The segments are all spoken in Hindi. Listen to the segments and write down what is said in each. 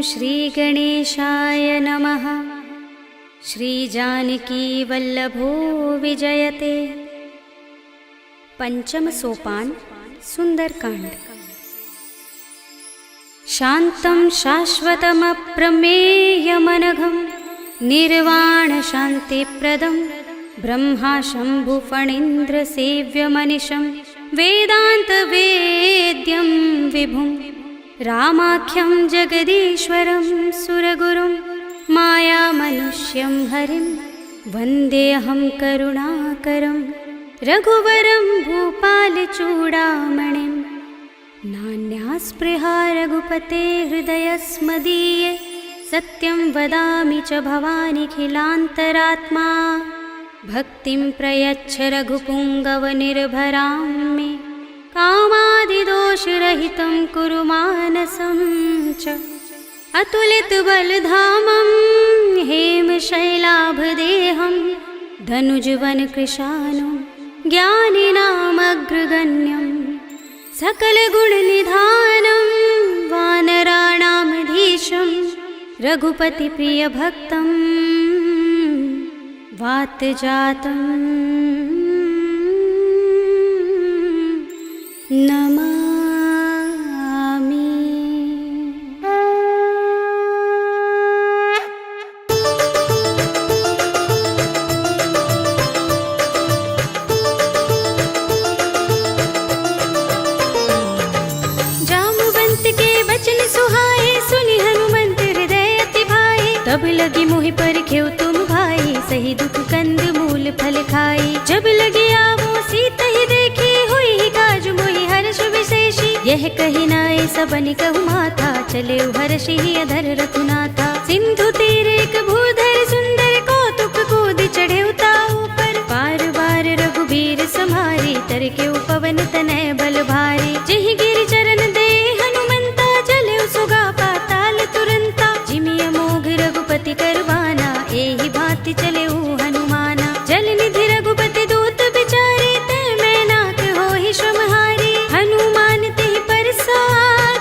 श्रीगणेशाय नमः। श्रीजानकीवल्लभो विजयते। पंचम सोपान सुंदरकांड। शान्तं शाश्वतमप्रमेयमनघं निर्वाणशान्तिप्रदं ब्रह्मा शम्भुफणीन्द्रसेव्यमनिशं वेदान्तवेद्यं विभुं रामाख्यं जगदीश्वरं सुरगुरुं मायामनुष्यं हरिं वन्देऽहं करुणाकरं रघुवरं भूपालचूडामणिं। नान्यास्पृहा रघुपते हृदयस्मदीये सत्यं वदामि च भवानिखिलान्तरात्मा। भक्तिं प्रयच्छ रघुपुङ्गवनिर्भरां मे कामादिदोषरहितं कुरु मानसं च। अतुलितबलधामं हेमशैलाभदेहं धनुजवनकृशानं ज्ञानिनामग्रगण्यं सकलगुणनिधानं वानराणामधीशं रघुपतिप्रियभक्तं वातजातं नमामि। तब लगी मोहि परखेउ तुम भाई, सही दुख कंद मूल फल खाई। जब लगी आवो सीता ही देखी, हुई ही काज मोहि हर्ष विशेषी। यह कही नाय सबन कहु माथा, चले हर्षि ही अधर रघुनाथा। सिंधु तीर एक भूधर सुंदर, कौतुक कूद चढ़े ताऊ पर। बार बार रघुबीर सम्हारी, तरके पवन तनय बल भारी। जिहि गिरि चरण दे हनुमंता, चले सुगा पाताल तुरंता। जिमिय मोघ रघुपति करवाना, एहि भांति चले हनुमाना। जल निधि रघुपति दूत बिचारे, ते मैं नाथ होहि श्रमहारी। हनुमान तेहि परसा,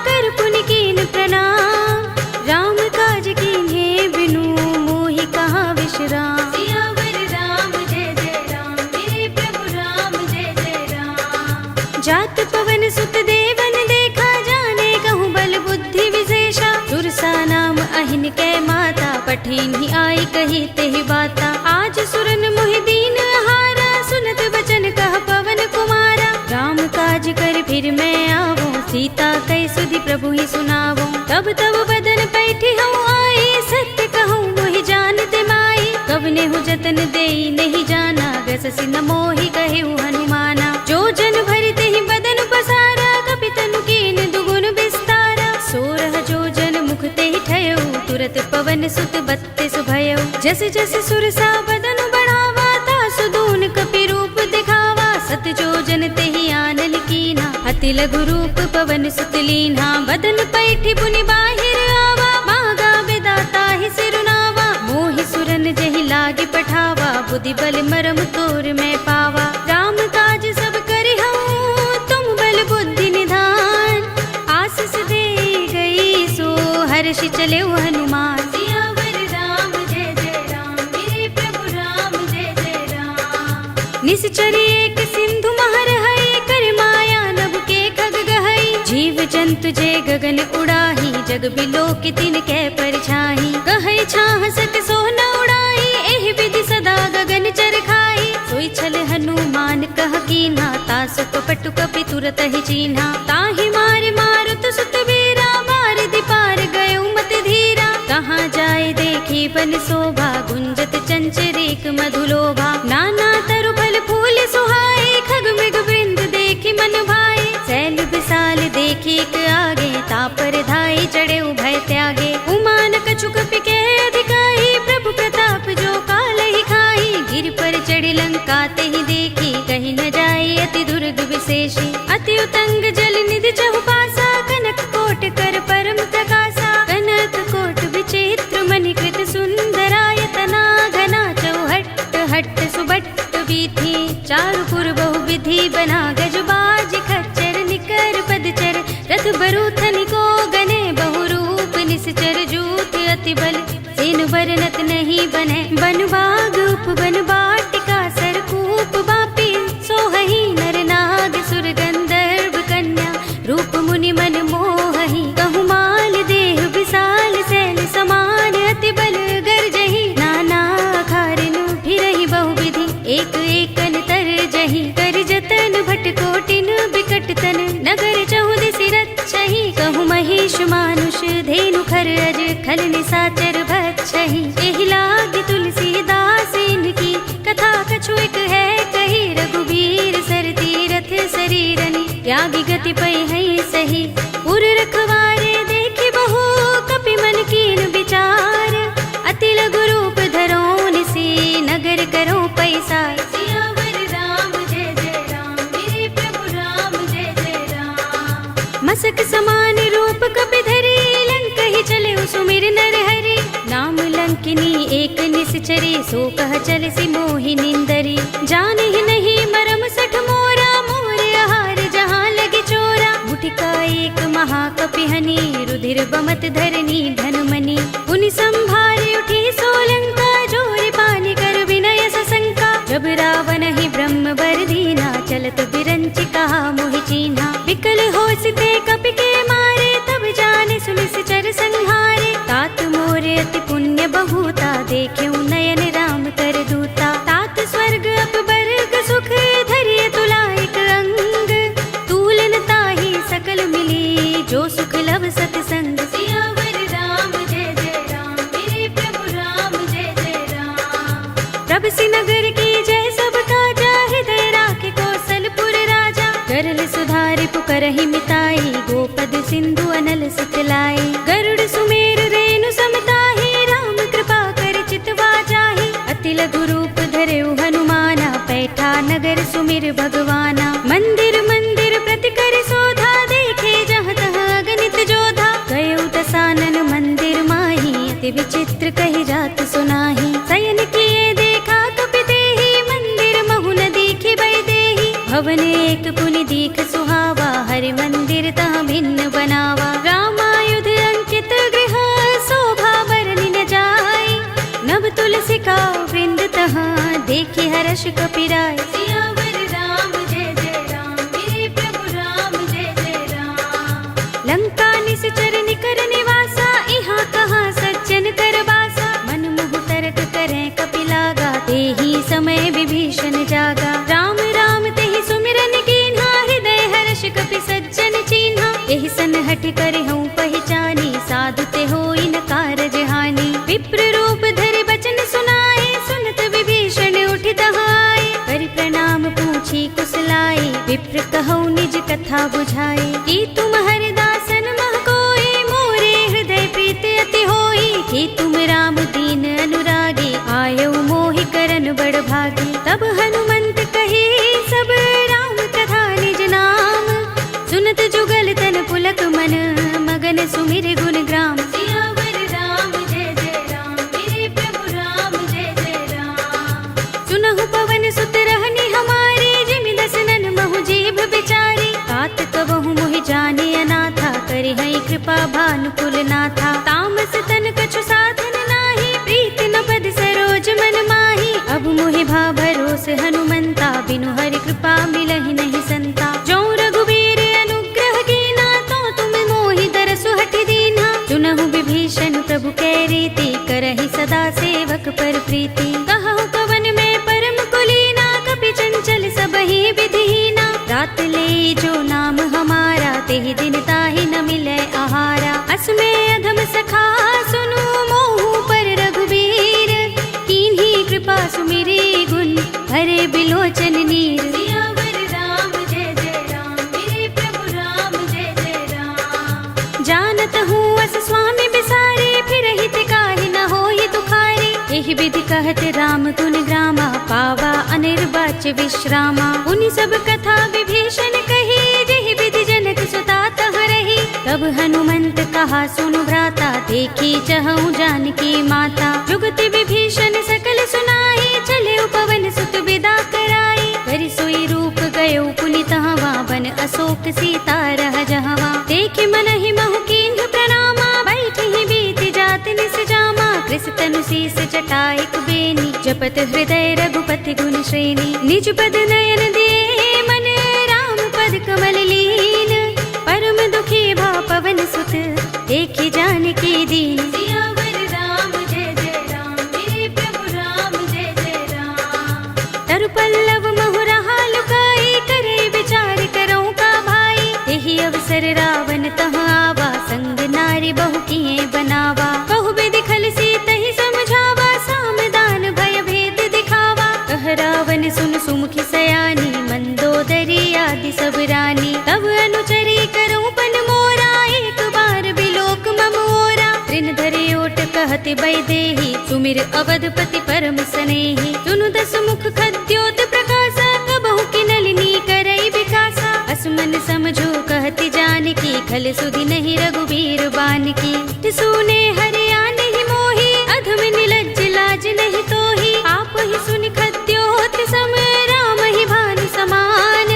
कर पुनि कीन प्रणाम। राम काज कीन्हे बिनु, मोहि कहाँ विश्राम। सियावर राम जय जय राम, मेरे प्रभु राम जय जय राम। जात पवन सुत देवन देखा, जाने कहूँ बल बुद्धि विशेषा। सुरसा नाम अहिन कै माता, पठिन ही आई कही तेहि बाता। आज सुरन मोहि दीन हारा, सुनत बचन कह पवन कुमारा। राम काज कर फिर मैं आवो, सीता कई सुधि प्रभु ही सुनावो। तब तब बदन पैठी हूँ आई, सत्य कहूँ मोहि जानते माई। कवने हूँ जतन देई नहीं जाना, ग्रससि न मोहि कहे हनुमाना। जो जन भरि तेहि बदन पसारा, कपि तनु कीन दुगुन विस्तारा। सोरह जो जन मुख तेहि ठयउ, तुरत पवन सुत बत्तीस भयउ। जस जस सुरसा बदन बढ़ावा, तासु दून कपि रूप दिखावा। सत जो जन तेहि आनल कीन्हा, अति लघु रूप पवन सुत लीन्हा। बदन पैठी पुनि बाहिर आवा, मांगा विदाता ही सिरुनावा। मोहि सुरन जहि लागे पठावा, बुद्धि बल मरम तोर मैं पावा। राम काज सब करिहउँ, तुम बल बुद्धि निधान। आशीष दे गई सो हर्षि चले हनुमान। सियावर राम जय जय राम, मेरे प्रभु राम जय जय राम। निश्चरी एक सिंधु महर है, कर माया नभ के खग गहई। जीव जंतु जे गगन उड़ाही, जग बिलो की तिन कै परछाई। कहै छाह सक सो न उड़ाई, एहि विधि सदा गगन चर खाई। सोई छल हनुमान कह कीन्हा, तासु कपटु कपि तुरत ही चीन्हा। ताहि मार मारुत सुत वीरा, मार दिपार गयो मत धीरा। कहाँ जाए देखी बन शोभा, गुंजत चंचरीक मधुलोभा। नाना तरु फल फूल सुहाए, खग मृग वृंद देखी मन भाए। सैल विशाल देखी एक आगे, तापर धाई चढ़े भय त्यागे। उमान कछु कपि के अधिकाई, प्रभु प्रताप जो काल ही खाई। गिर पर चढ़ी लंका तेहि देखी, कहीं न जाए अति दुर्ग विशेषी। अति उतंग जल निधि चहुपासा, कनक कोट कर परम प्रकाशा। कनक कोट विचित्र मणिकृत सुंदरायतना। घना चौहट्ट हट्ट सुबट्ट वीथि, चारु पुर बहु विधि बना। गजबाज खच्चर निकर पदचर, रथ बरूथन को गने बहुरूप निश्चर। जो बने बन बाग उपवन बाटिका सरकूप बापी सोहही नर नाग सुर गंधर्व कन्या रूप मुनि मन मोहही कहु माल देह विशाल शैल समान अति बल गर्जही नाना खारिन फिरहि बहुविधि एक एकन तर जही कर जतन भट कोटिन बिकट तन नगर चहुदिसि रक्षहि कहु महिष मानुष धेनु खर अज खल निसाचर भक्षहि एहि लाग तुलसीदास इनकी कथा कछु एक है कही रघुबीर सर तीरथ शरीरनि त्यागी गति पै है सही उर रखवारे देखि बहु कपि मन कीन विचार अति लघु रूप धरो निसी नगर करो पैसार सियावर राम जय जय राम मेरे प्रभु राम जय जय राम मसक समान रूप कपि धरी लंक ही चले सुमिर नर हरि नाम लंकिनी एक निश्चरी सो कह चल सी मोहि निंदरी जान ही नहीं मरम सठ मोरा मोर आहार जहाँ लगे चोरा मुठिका एक महाकपि हनी रुधिर बमत धरनी धनमनी पुनि संभारे उठी सोलंका जोर पानी कर विनय सशंका जब रावण ही ब्रह्म वर दीना चलत बिरंचि कहा मोहि चीन्हा विकल होसिते कपि के मारे तब जाने सुनिस चर संहारे तात मोरे अति पुण्य बहुता देख्यउ नयन राम कर दूता तात स्वर्ग अपवर्ग सुख धरिय तुला एक अंग तूलन ताहि सकल मिली जो सुख लव सतसंग सियावर राम जय जय राम मेरे प्रभु राम जय जय राम प्रभ नगर की जय सब काजा हृदय राखे कौशलपुर राजा गरल सुधारि पुकरहि मिताई गोपद सिंधु अनल सिखलाई गरुड़ सुमेर रेणु समताहि राम कृपा कर चितवा जाहि अति लघु रूप धरेउ हनुमाना पैठा नगर सुमिर भगवाना मंदिर मंदिर प्रति कर सोधा देखे जहाँ तहाँ अगणित जोधा गयउ दसानन मंदिर माही अति विचित्र कही जात सुनाही शयन किए देखा कपि देहि मंदिर महु न दीखि बै देहि भवन एक पुनि दीख सुहावा हरि मंदिर तहाँ भिन्न बनावा रामायुध अंकित गृह शोभा बरनि न जाय नभ तुलसी का वृंद तहाँ देखि हर्ष कपि राय सियावर राम जय जय राम मेरे प्रभु राम जय जय राम लंका निश्चर निकर निवासा इहाँ कहाँ सज्जन कर बासा मन मुह तर्क करें कपि लागा तेहि समय विभीषण जागा राम राम तेहि सुमिरन कीन्हा हृदय हर्ष कपि सज्जन चीन्हा एहि सन हठ कर हूँ पहचानी साधु ते होई न कारज हानि विप्र रूप धरि बचन सुनाए सुनत विभीषण उठि दहाए कर प्रणाम पूछी कुशलाई विप्र कहौ निज कथा बुझाए कि तुम हरिदासन मह कोई मोरे हृदय प्रीत अति होई कि तुम राम दीन अनुरागी आयौ मोहि करन बड़ भागी तब हनुमंत कही सब राम कथा निज नाम सुनत जुगल तन पुलक मन मगन सुमिर गुण ग्राम सियावर राम जय जय राम मेरे प्रभु राम जय जय राम सुनहु पवन सुत रहनी हमारे जिमि दसनन महु जीभ बिचारी तात कबहु मोहि जाने अनाथा करि हई कृपा भानुकुल नाथा तामस तन कछु साधन नाही प्रीति न पद सरोज मन माही अब मोहि भा भरोस हनुमंता बिनु हरि कृपा मिलहि नहीं संता जो रघुबीर अनुग्रह कीना तो तुम मोहि दरसु हठि दीन्हा सुनहु विभीषण प्रभु कै रीति करहि सदा सेवक पर प्रीति कहु कवन में परम कुलीना कपि चंचल सबहि विधिहीना रात ले जो नाम हमारा तेहि दिन ताहि न मिलै आहारा असमे अधम सखा सुनु मोहु पर रघुबीर कीन्ही कृपा सुमिरी गुण हरे बिलोचन नीर सियावर राम जय जय राम मेरे प्रभु राम जय जय राम जानत हूँ अस स्वामी बिसारे फिर हित काहि न होई दुखारी एहि विधि कहत राम गुण ग्रामा पावा अनिर्वाच्य विश्रामा उनि सब कथा विभीषण कही जेहि विधि जनक सुता तह रही तब हनुमंत कहा सुनु भ्राता देखी चहु जानकी माता जुगति विभीषण सकल सुनाई चले पवन सुत विदा कराई कर सोई रूप गयो पुनि तहवा बन अशोक सीता रह जहवा देखि मनहि महु कीन्ह प्रणामा बैठि बीत जात निस जामा कृष तनु शीस जटा एक बेनी, जपत हृदय रघुपति गुण श्रेणी। निज पद नयन दे मन राम पद कमल लीन, परम दुखी भा पवन सुत देखि जानकी दीन। सियावर राम जय जय राम, मेरे प्रभु राम जय जय राम। तरु पल्लव महुरहा लुकाई, करे विचार करो का भाई। यही अवसर रावण तह आवा, संग नारी बहु किए बनावा। बहु विधि खल सीतहि समझावा, सामदान भय भेद दिखावा। कह रावण सुन सुमुखी सयानी, मंदोदरी आदि सब रानी। तब अनुचरी करो पन मोरा, एक बार बिलोक मम ओरा। ऋण धरे ओट कहति वैदेही, सुमिर अवधपति परम सनेही। सुनु दस मुख खद्योत प्रकाशा, कबहु की नलिनी करई विकासा। असमन समझो कहति जानकी, खल सुधि नहीं रघुबीर बानकी। सुने हरिया नहीं मोही, अधम निलज्ज लाज नहीं तोही। आप ही सुनि खद्योत सम, राम ही भानु समान।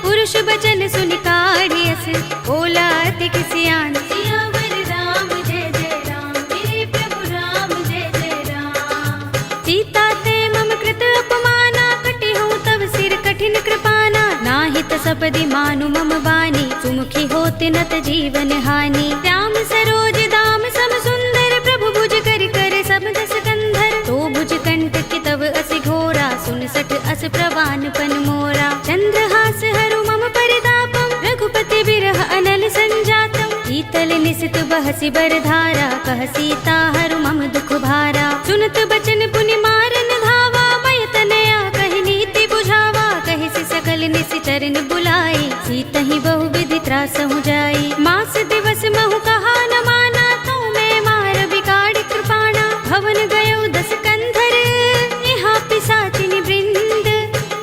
पुरुष बचन सुनि काढ़ियस, बोला अति किसियान। सियावर राम जय जय राम, मेरे प्रभु राम जय जय राम। सीता ते मम कृत अपमाना, कटे हूँ तब सिर कठिन कृपाना। नाहित सपदि मानु मम बानी, सुमुखी होत नत जीवन हानि। राम सरोज दाम सम सुंदर, प्रभु भुज कर कर सब दस कंधर। तो भुज कंठ की तब अस घोरा, सुन सठ अस प्रवान पन मोरा। चंद्रहास हरु मम परितापम, रघुपति बिरह अनल संजातम। शीतल निसित बहसी बरधारा, कह सीता हरु मम दुख भारा। सुनत बचन पुनि मारन धावा, मय तनया कहि नीति बुझावा। कहि सि सकल निसि चरण बुलाई, सीतहि बहु विधि त्रासहु जाई। मास दिवस महु कहा न माना, तो मैं मार बिगाड़ कृपाणा। भवन गयो दस कंधर, यहाँ पिसाचिनि वृंद।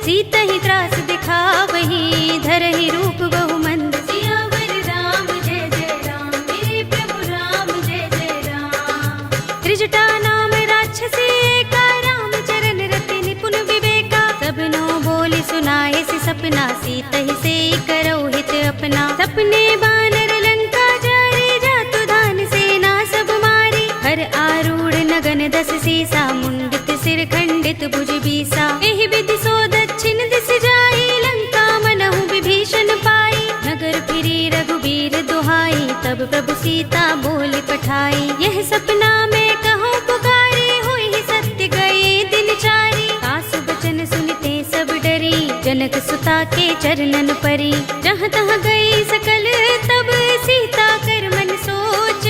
सीतहि त्रास दिखावही, धरहि रूप बहु मंद। सियावर राम जय जय राम, मेरे प्रभु राम जय जय राम। त्रिजटा नाम राक्षसी एका, राम चरण रति निपुण विवेका। सबनो बोली सुनाए सि सपना, सीतहि से करो हित अपना। सपने बानर लंका जारे, जातु धान सेना सब मारी। हर आरूढ़ नगन दस सीसा, मुंडित सिर खंडित भुज बीसा। एहि विधि सो दक्षिण दिस जाई, लंका मनहु विभीषण पाई। नगर फिरी रघुबीर दुहाई, तब प्रभु सीता बोली पठाई। यह सपना में कहो पुकारी, हुई सत्य गए दिन चारी। सासु बचन सुनते सब डरी, जनक सुता के चरणन परी। जहाँ तहाँ गई सकल तब, सीता कर मन सोच।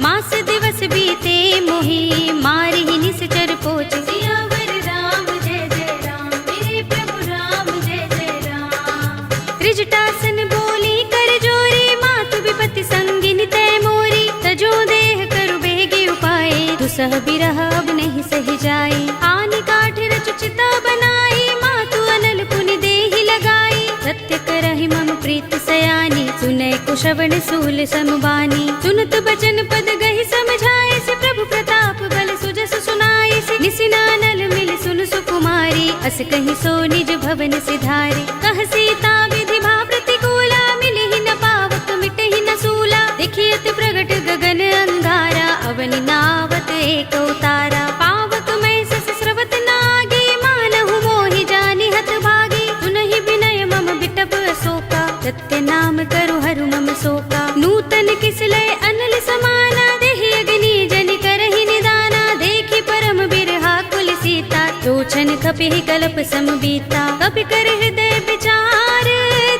मास दिवस बीते मोही, मारी ही निश्चर पोच। सियावर राम जय जय राम, मेरे प्रभु राम जय जय राम। त्रिजटासन बोली कर जोरी, मातु विपति संगिनी तय मोरी। तजो देह करु बेगे उपाय, दुसह बिरह अब नहीं सही जाई। आनि काठ रचु चिता बनाई, मातु अनल पुनि देहि लगाई। सत्य करहि मम प्रीत सयानी, सुनै कुशवण सूल समबानी। सुनत बचन पद गहि समझाए, से प्रभु प्रताप बल सुजस सुनाए। से निसिनानल मिल सुन सुकुमारी, अस कहि सो निज भवन सिधारी। कह सीता विधि भा प्रतिकूला, मिलहि न पावक मिटहि न सूला। देखियत प्रगट गगन अंगारा, अवनि नावत एक उतारा। पावक मैं सस स्रवत नागी, मानहु मोहि जानि हत भागी। सुनहि विनय मम बिटप अशोका, सत्य नाम करु हरु मम शोका। नूतन किसलय अनल समाना, देहि अग्नि जनि करहि निदाना। देखि परम बिरहा कुल सीता, लोचन कपिहि कल्प सम बीता। कपि कर हृदय विचार,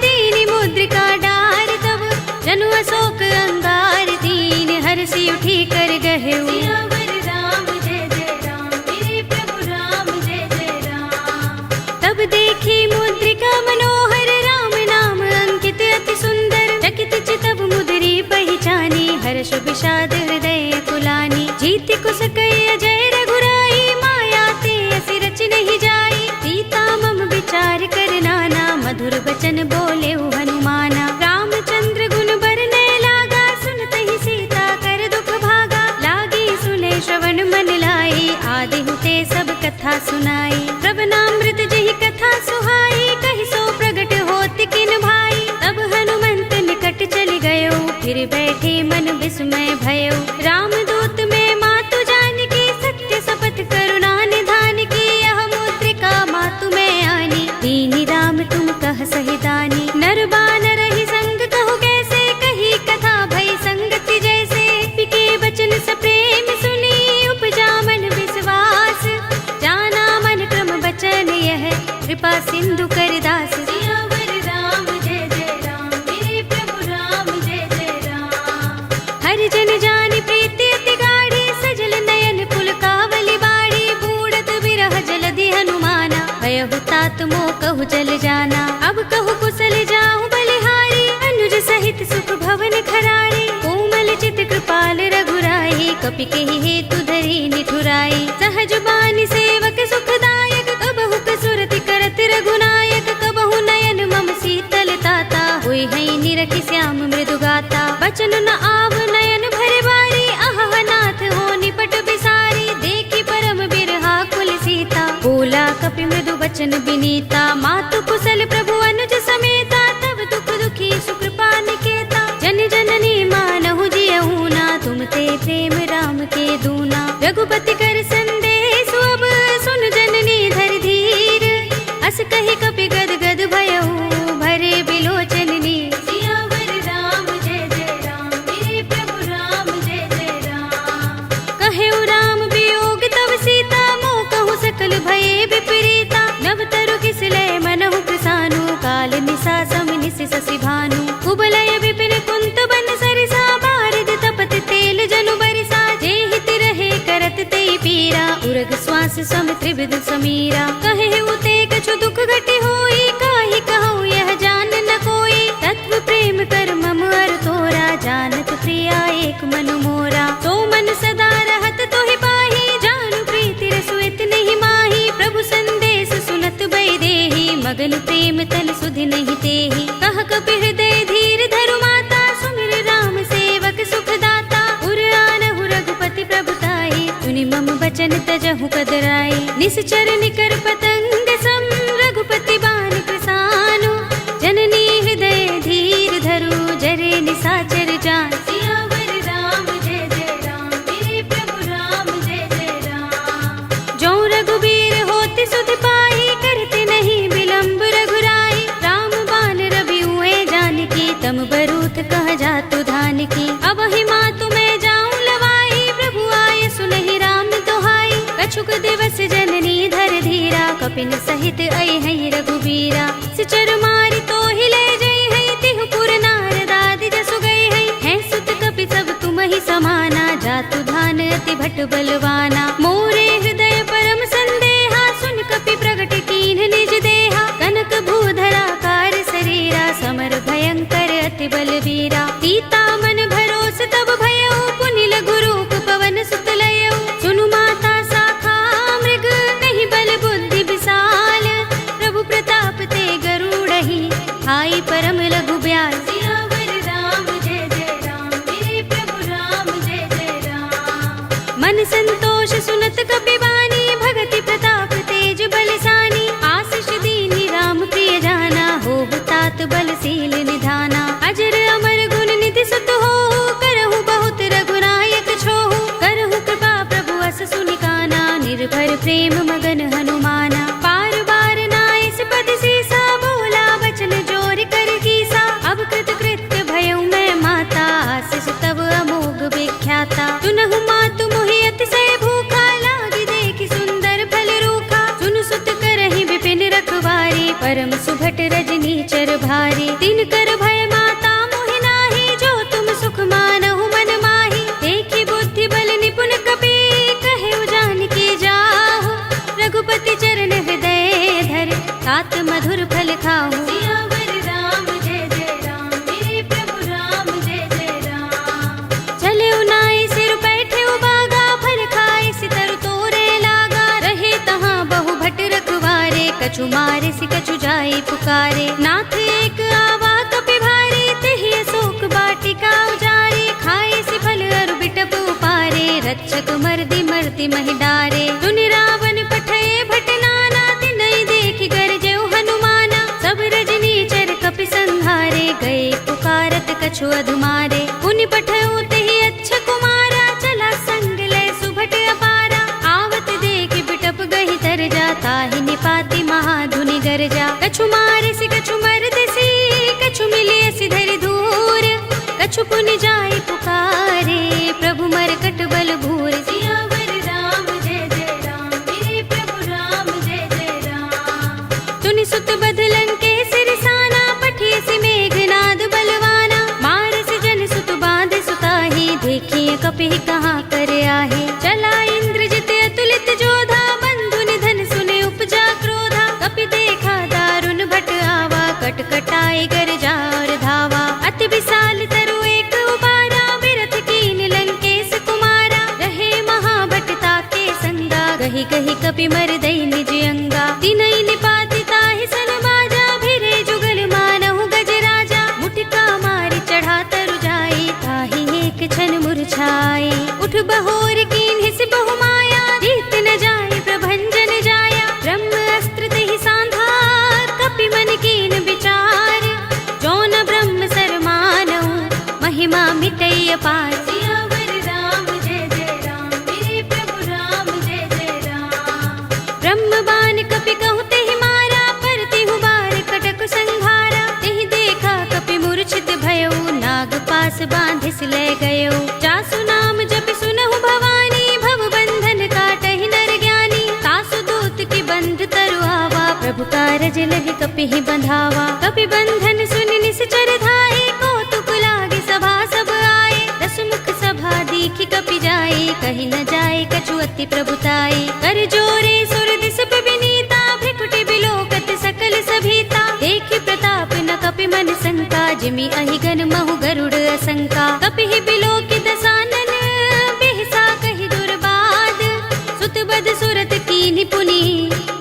दीनि मुद्रिका डार। तब जनु अशोक अंगार, दीन हर्षि उठी कर गहेउ। सियावर राम जय जय राम, मेरे प्रभु राम जय जय राम। तब देखी मुद्रिका मनोहर, राम नाम अंकित अति सुंदर। चकित चितव मुदरी पहचानी, हर्ष विषाद हृदय कुलानी। जीति कुस कई अजय रघुराई, माया ते असि रच नहीं जाई। सीता मम विचार कर नाना, मधुर बचन बोले हनुमाना। रामचंद्र गुण बरनै लागा, सुनतहि सीता कर दुख भागा। लागी सुने श्रवण मन लाई, आदि हुते सब कथा सुनाई। श्रवणामृत जहि कथा सुहाई, कहि सो प्रगट होत किन भाई। तब हनुमंत निकट चल गयो, फिर बैठे मन विस्मय भयो। रामदूत में मातु जानकी, सत्य शपथ कर कहु जल जाना। अब कहु कुशल जाऊं बलिहारी, अनुज सहित सुख भवन खरारी। कोमल चित कृपाल रघुराई, कपि केहि हेतु धरि निठुराई। सहज बानी सेवक सुखदायक, कबहु कसुरति करत रघुनायक। कबहु नयन मम शीतल ताता, होय है निरखि श्याम मृदु गाता। बचन न आव नयन भरे बारी, आहा नाथ हो निपट बिसारी। देखी परम बिरहा कुल सीता, बोला कपि मृदु बचन बिनीता। मातु कुशल प्रभु अनुज समेता, तब दुख दुखी सुकृपा निकेता। जन जननी मानहु जियहु ना, तुम ते प्रेम राम के दूना। रघुपति कर संदेश अब, सुन जननी धर धीर। अस कहि कपि गद गद भयहु, भरे बिलोचन नीर। सियावर राम जय जय राम, मेरे प्रभु राम जय जय राम। कहेउ राम वियोग तब सीता, मोह कहु सकल भये विपरीता। नव तरु किसलय मनहु कृसानु, काल निसा सम निस शशि भानु। कुबलय विपिन कुंत बन सरिसा, बारिद तपत तेल जनु बरिसा। जेहित रहे करत ते पीरा, उरग श्वास सम त्रिविध समीरा। कहेउ ते कछु दुख घटी होई, काहि कहूँ यह जान न कोई। तत्व प्रेम कर मम अर तोरा, जानत प्रिया एक मनु मोरा। तो मन सदा रहत तोहि पाही, जानु प्रीति रसु इतहि माही। प्रभु संदेश सुनत बैदेही, मगन प्रेम तल सुधि नहीं तेहि। कह कपि हृदय धीर धरु माता, सुमिर राम सेवक सुख दाता। उर आनहु रघुपति प्रभुताई, सुनि मम बचन तजहु कदराई। निश्चर निकर पतंग सम, रघुपति बान कृसानु। जननी हृदय धीर धरु, जरे निसाचर जान। सियावर राम जय जय राम, मेरे प्रभु राम जय जय राम। जो रघुबीर होति सुध पाई, करते नहीं विलंब रघुराई। राम बान रवि हुए जानकी, तम बरूथ कह जातु धान की। अब ही मातु मैं जाऊं लवाई, प्रभु आए सुनहि राम दोहाई। कछुक दिवस जननी धर धीरा, कपिन सहित अय है रघुबीरा। सिचर मारि तो हिले जय है, तिहु पुर नारद आदि जसु गए है। सुत कपि सब तुम ही समाना, जातु धान अति भट बलवाना। मोरे हृदय परम संदेहा, सुन कपि प्रगट कीन्ह निज देहा। कनक भूधरा कार शरीरा, समर भयंकर अति बलवीरा। सीता मन भरोस तब भयउ, पुनि लघु रूप पवन सुत लयउ। सुनु माता शाखा मृग, नहीं बल बुद्धि विशाल। प्रभु प्रताप ते गरुड़हि, हाई परम लघु ब्याल। सियावर राम जय जय राम, मेरे प्रभु राम जय जय राम। मन संतोष सुनत कपि बानी, भगति प्रताप तेज बलसानी। आशीष दीनि राम प्रिय जाना, होहु तात बलशील निधाना। अजर अमर गुण निधि सुत होहु, करहु बहुत रघुनायक छोहु। करहु कृपा प्रभु अस सुनि काना, निर्भर प्रेम मगन हनुमाना। पार बार नाइस पद सीसा, बोला बचन जोर कर कीसा। अब कृत कृत्य भयउ मैं माता, आशीष तब अमोघ विख्याता। सुनहु मातु मोहि अतिशय भूखा, लागी देखि सुंदर फल रूखा। सुन सुत करहि विपिन रखवारी, परम सुभट रजनी चर भारी। दिन कर भय माता मोहि नाही, जो तुम सुख मानहु मन माही। देखि बुद्धि बल निपुण कपि, कहेउ जानकी जाहु। रघुपति चरण हृदय धर, तात मधुर फल खाहु। सियावर राम जय जय राम, मेरे प्रभु राम जय जय राम। चले उनाई सिर बैठे उबागा, फल खाए सितर तोरे लागा। रहे तहाँ बहु भट रखवारे, कछु मारे सि कछु जाई पुकारे। नाथ एक आवा कपि भारी, तेहि अशोक बाटिका उजारी। खाए सि फल अरु बिटप उपारे, रक्षक मर्दि मर्ति महि डारे। सुनि रावण पठय भट नाना, तिनहि देखि गरजेउ हनुमाना। सब रजनी चर कपि संहारे, गए पुकारत कछु अधुमारे। पुनि पठयउ तेहि अच्छा कुमारा, चला संग लय सुभट अपारा। आवत देखि बिटप गहि तर जा, ताहि निपाति महाधुनि गरजा। कछु मारे सि कछु मर्दसी, कछु मिलिय सि धरि धूर। कछु पुनि जाई पुकारे, प्रभु मरकट बल भूर। सियावर राम जय जय राम, मेरे प्रभु राम जय जय राम। तुनि सुत बदलन के सिरसाना, पठिय सि मेघनाद बलवाना। मारस जन सुत बांध सुताही, देखिए कपि कहाँ कर आहे। चला इंद्रजित अतुलित जोधा, बंधु निधन सुने उपजा क्रोधा। कपि देखा दारुण कपि मर दई निज अंगा। तिनई निपाति ताहि सन बाजा, भिरे जुगल मानहु गज राजा। मुठिका मारि चढ़ा तरु जाई, ताहि एक क्षण मुरझाई। उठ बहोर कीन्हि से बहु माया, जीत न जाय प्रभंजन जाया। ब्रह्म अस्त्र तेहि सांधा, कपि मन कीन विचार। जौन ब्रह्म सर मानहु, महिमा मिटई अपार। सियावर राम जय जय राम, मेरे प्रभु राम जय जय राम। ब्रह्म बाण कपि कहु तेहि मारा, परतिहु बार कटक संघारा। तेहि देखा कपि मूर्छित भयउ, नाग पास बांधिस ले गयउ। जासु नाम जपि सुनहु भवानी, भव बंधन काटहि नर ज्ञानी। तासु दूत की बंध तरु आवा, प्रभु कारज लगे कपिहि बंधावा। कपि बंधन सुनि निश्चर धाये, कौतुक लागे सभा सब आए। दस मुख सभा दीखि कपि जाए, कहि न जाए कछु अति प्रभुताई। कर जोरे सुर दिस पे विनीता, भ्रिकुटि बिलोकत सकल सभीता। देखि प्रताप न कपि मन शंका, जिमि अहिगन महु गरुड़ असंका। कपिहि बिलोकि दसानन, बिहसा कहि दुर्बाद। सुत बद सुरत कीन्हि पुनि,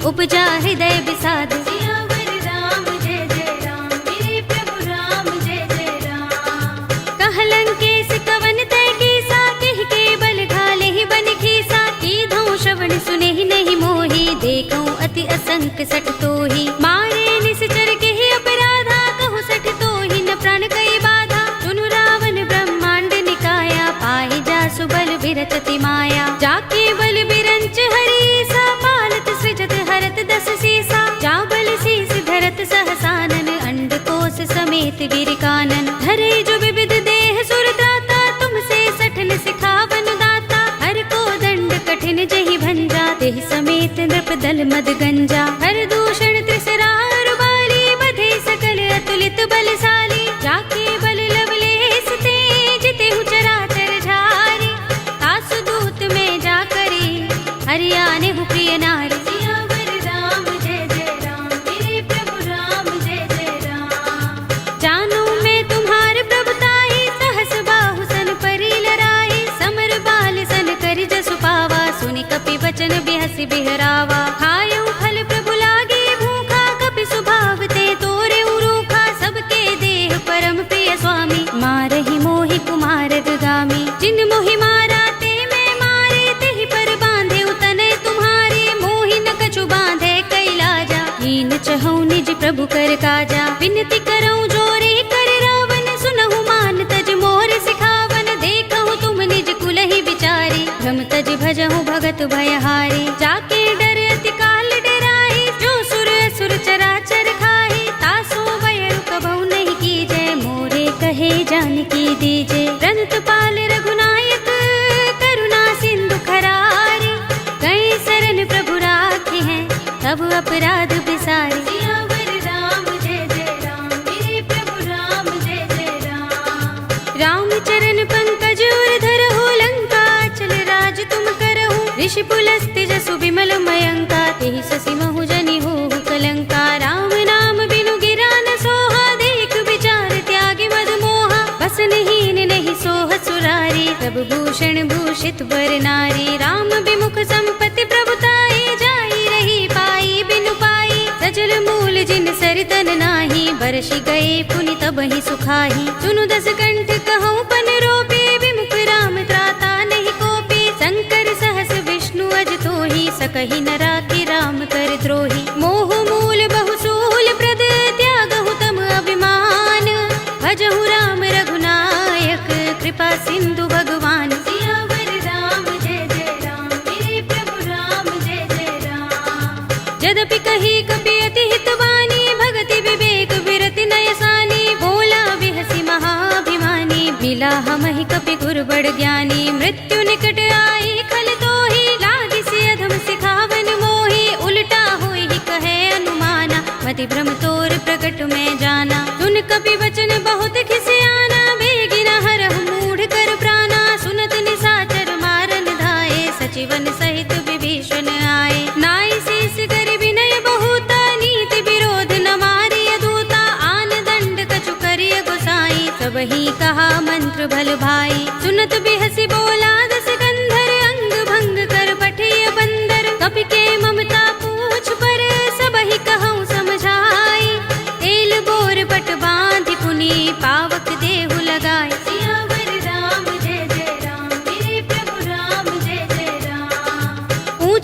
उपजा हृदय विषाद। सियावर राम जय जय राम, मेरे प्रभु राम जय जय राम। कहलंकेश कवन तय कीसा, केहि के बल घाले ही बन खीसा। कीधौ श्रवण सुनेहि नहीं मोहि, देखौ अति असंक सठ तोहि। मारे निश्चर केहि अपराधा, कहु सठ तोहि न प्राण कई बाधा। सुनु रावण ब्रह्मांड निकाया, पाहि जासु बल बिरचति माया। जाके बल बिरंच हरीसा, पालत सृजत हरत दस सीसा। जा बल शीस धरत सहसानन, अंडकोश समेत गिरि कानन। धरे जो विविध देह सुर त्राता, तुमसे सठन सिखावन दाता। हर को दंड कठिन जहि भंजा, तेहि समेत नृप दल मद गंजा। हर दूषण त्रिसरा बाली, बधे सकल अतुलित बलशाली। जाके बल लवलेस ते, जितेहु चराचर झारी। तासु दूत में जा करी, हरियाने हु प्रिय नारी। सियावर राम जय जय राम, मेरे प्रभु राम जय जय राम। जानो मैं तुम्हार प्रभुताई, सहस बाहु सन परि लराई। समर बाल सन करि जसु पावा, सुनि कपि बचन बिहसि बिहरावा। खायउ फल प्रभु लागे भूखा, कपि स्वभाव ते तोरे उरूखा। सबके देह परम प्रिय स्वामी, मारहि मोहि कुमार दुगामी। जिन मोहि मारा ते मैं मारे, तेहि पर बांधे उतने तुम्हारे। मोहि न कछु बांधे कैलाजा, हीन चहु निज प्रभु कर काजा। विनती करऊं जोरे कर रावण, सुनहु मान तज मोर सिखावन। देखहु तुम निज कुलहि विचारी, भ्रम तज भजहु भगत भयहारी। जाके डर अति काल डराई, जो सुर असुर चराचर खाई। तासो बयरु कबहु नहीं कीजय, मोरे कहे जानकी दीजे। रंत पाल रघुनायक, करुणा सिंधु खरारी। गए शरण प्रभु राखे हैं, तब अपराध बिसारी। सियावर राम जय जय राम, मेरे प्रभु राम जय जय राम। राम चरण पंकज उर धरहु, लंका चल राज तुम करहु। ऋषि पुलस्त्य जसु विमल मयंका, तेहि शशि महु जनि होहु कलंका। राम नाम बिनु गिरा न सोहा, देख विचार त्यागी मद मोहा। बसनहीन नहीं सोह सुरारी, तब भूषण भूषित वर नारी। राम विमुख संपत्ति प्रभुताई, जाई रही पाई बिनु पाई। सजल मूल जिन सरितन नाही, बरसि गए पुनि तबहि सुखाही। सुनु दस कंठ कहूँ पन रोपी, विमुख राम त्राता नहीं कोपी। शंकर सहस विष्णु अज तोहि, सकहि न राखि राम कर द्रोही। मोह मूल बहुसूल प्रद, त्यागहु तम अभिमान। भजहु राम रघुनायक, कृपा सिंधु भगवान। सियावर राम जय जय राम, मेरे प्रभु राम जय जय राम। यद्यपि कही कपि अति हितवानी, भगति विवेक विरति नयसानी। बोला बिहसि महाभिमानी, मिला हमहि कपि गुर बड़ ज्ञानी। मृत्यु निकट आई खल तोहि, लागिसि अधम सिखावन मोहि। उल्टा होई कहे अनुमाना, मति भ्रम तोर प्रकट में जाना। सुन कपि वचन बहुत खिसियाना, बेगिन हरहु मूढ़ कर प्राणा। सुनत निशाचर मारन धाये, सचिवन सहित विभीषण आए। नाई शीस कर विनय बहुता, नीति विरोध न मारिय दूता। आन दंड कछु करिय गोसाई, सबहि कहा मंत्र भल भाई। सुनत बिहसि बोला दस कंधर, अंग भंग कर पठिय बंदर। कपि के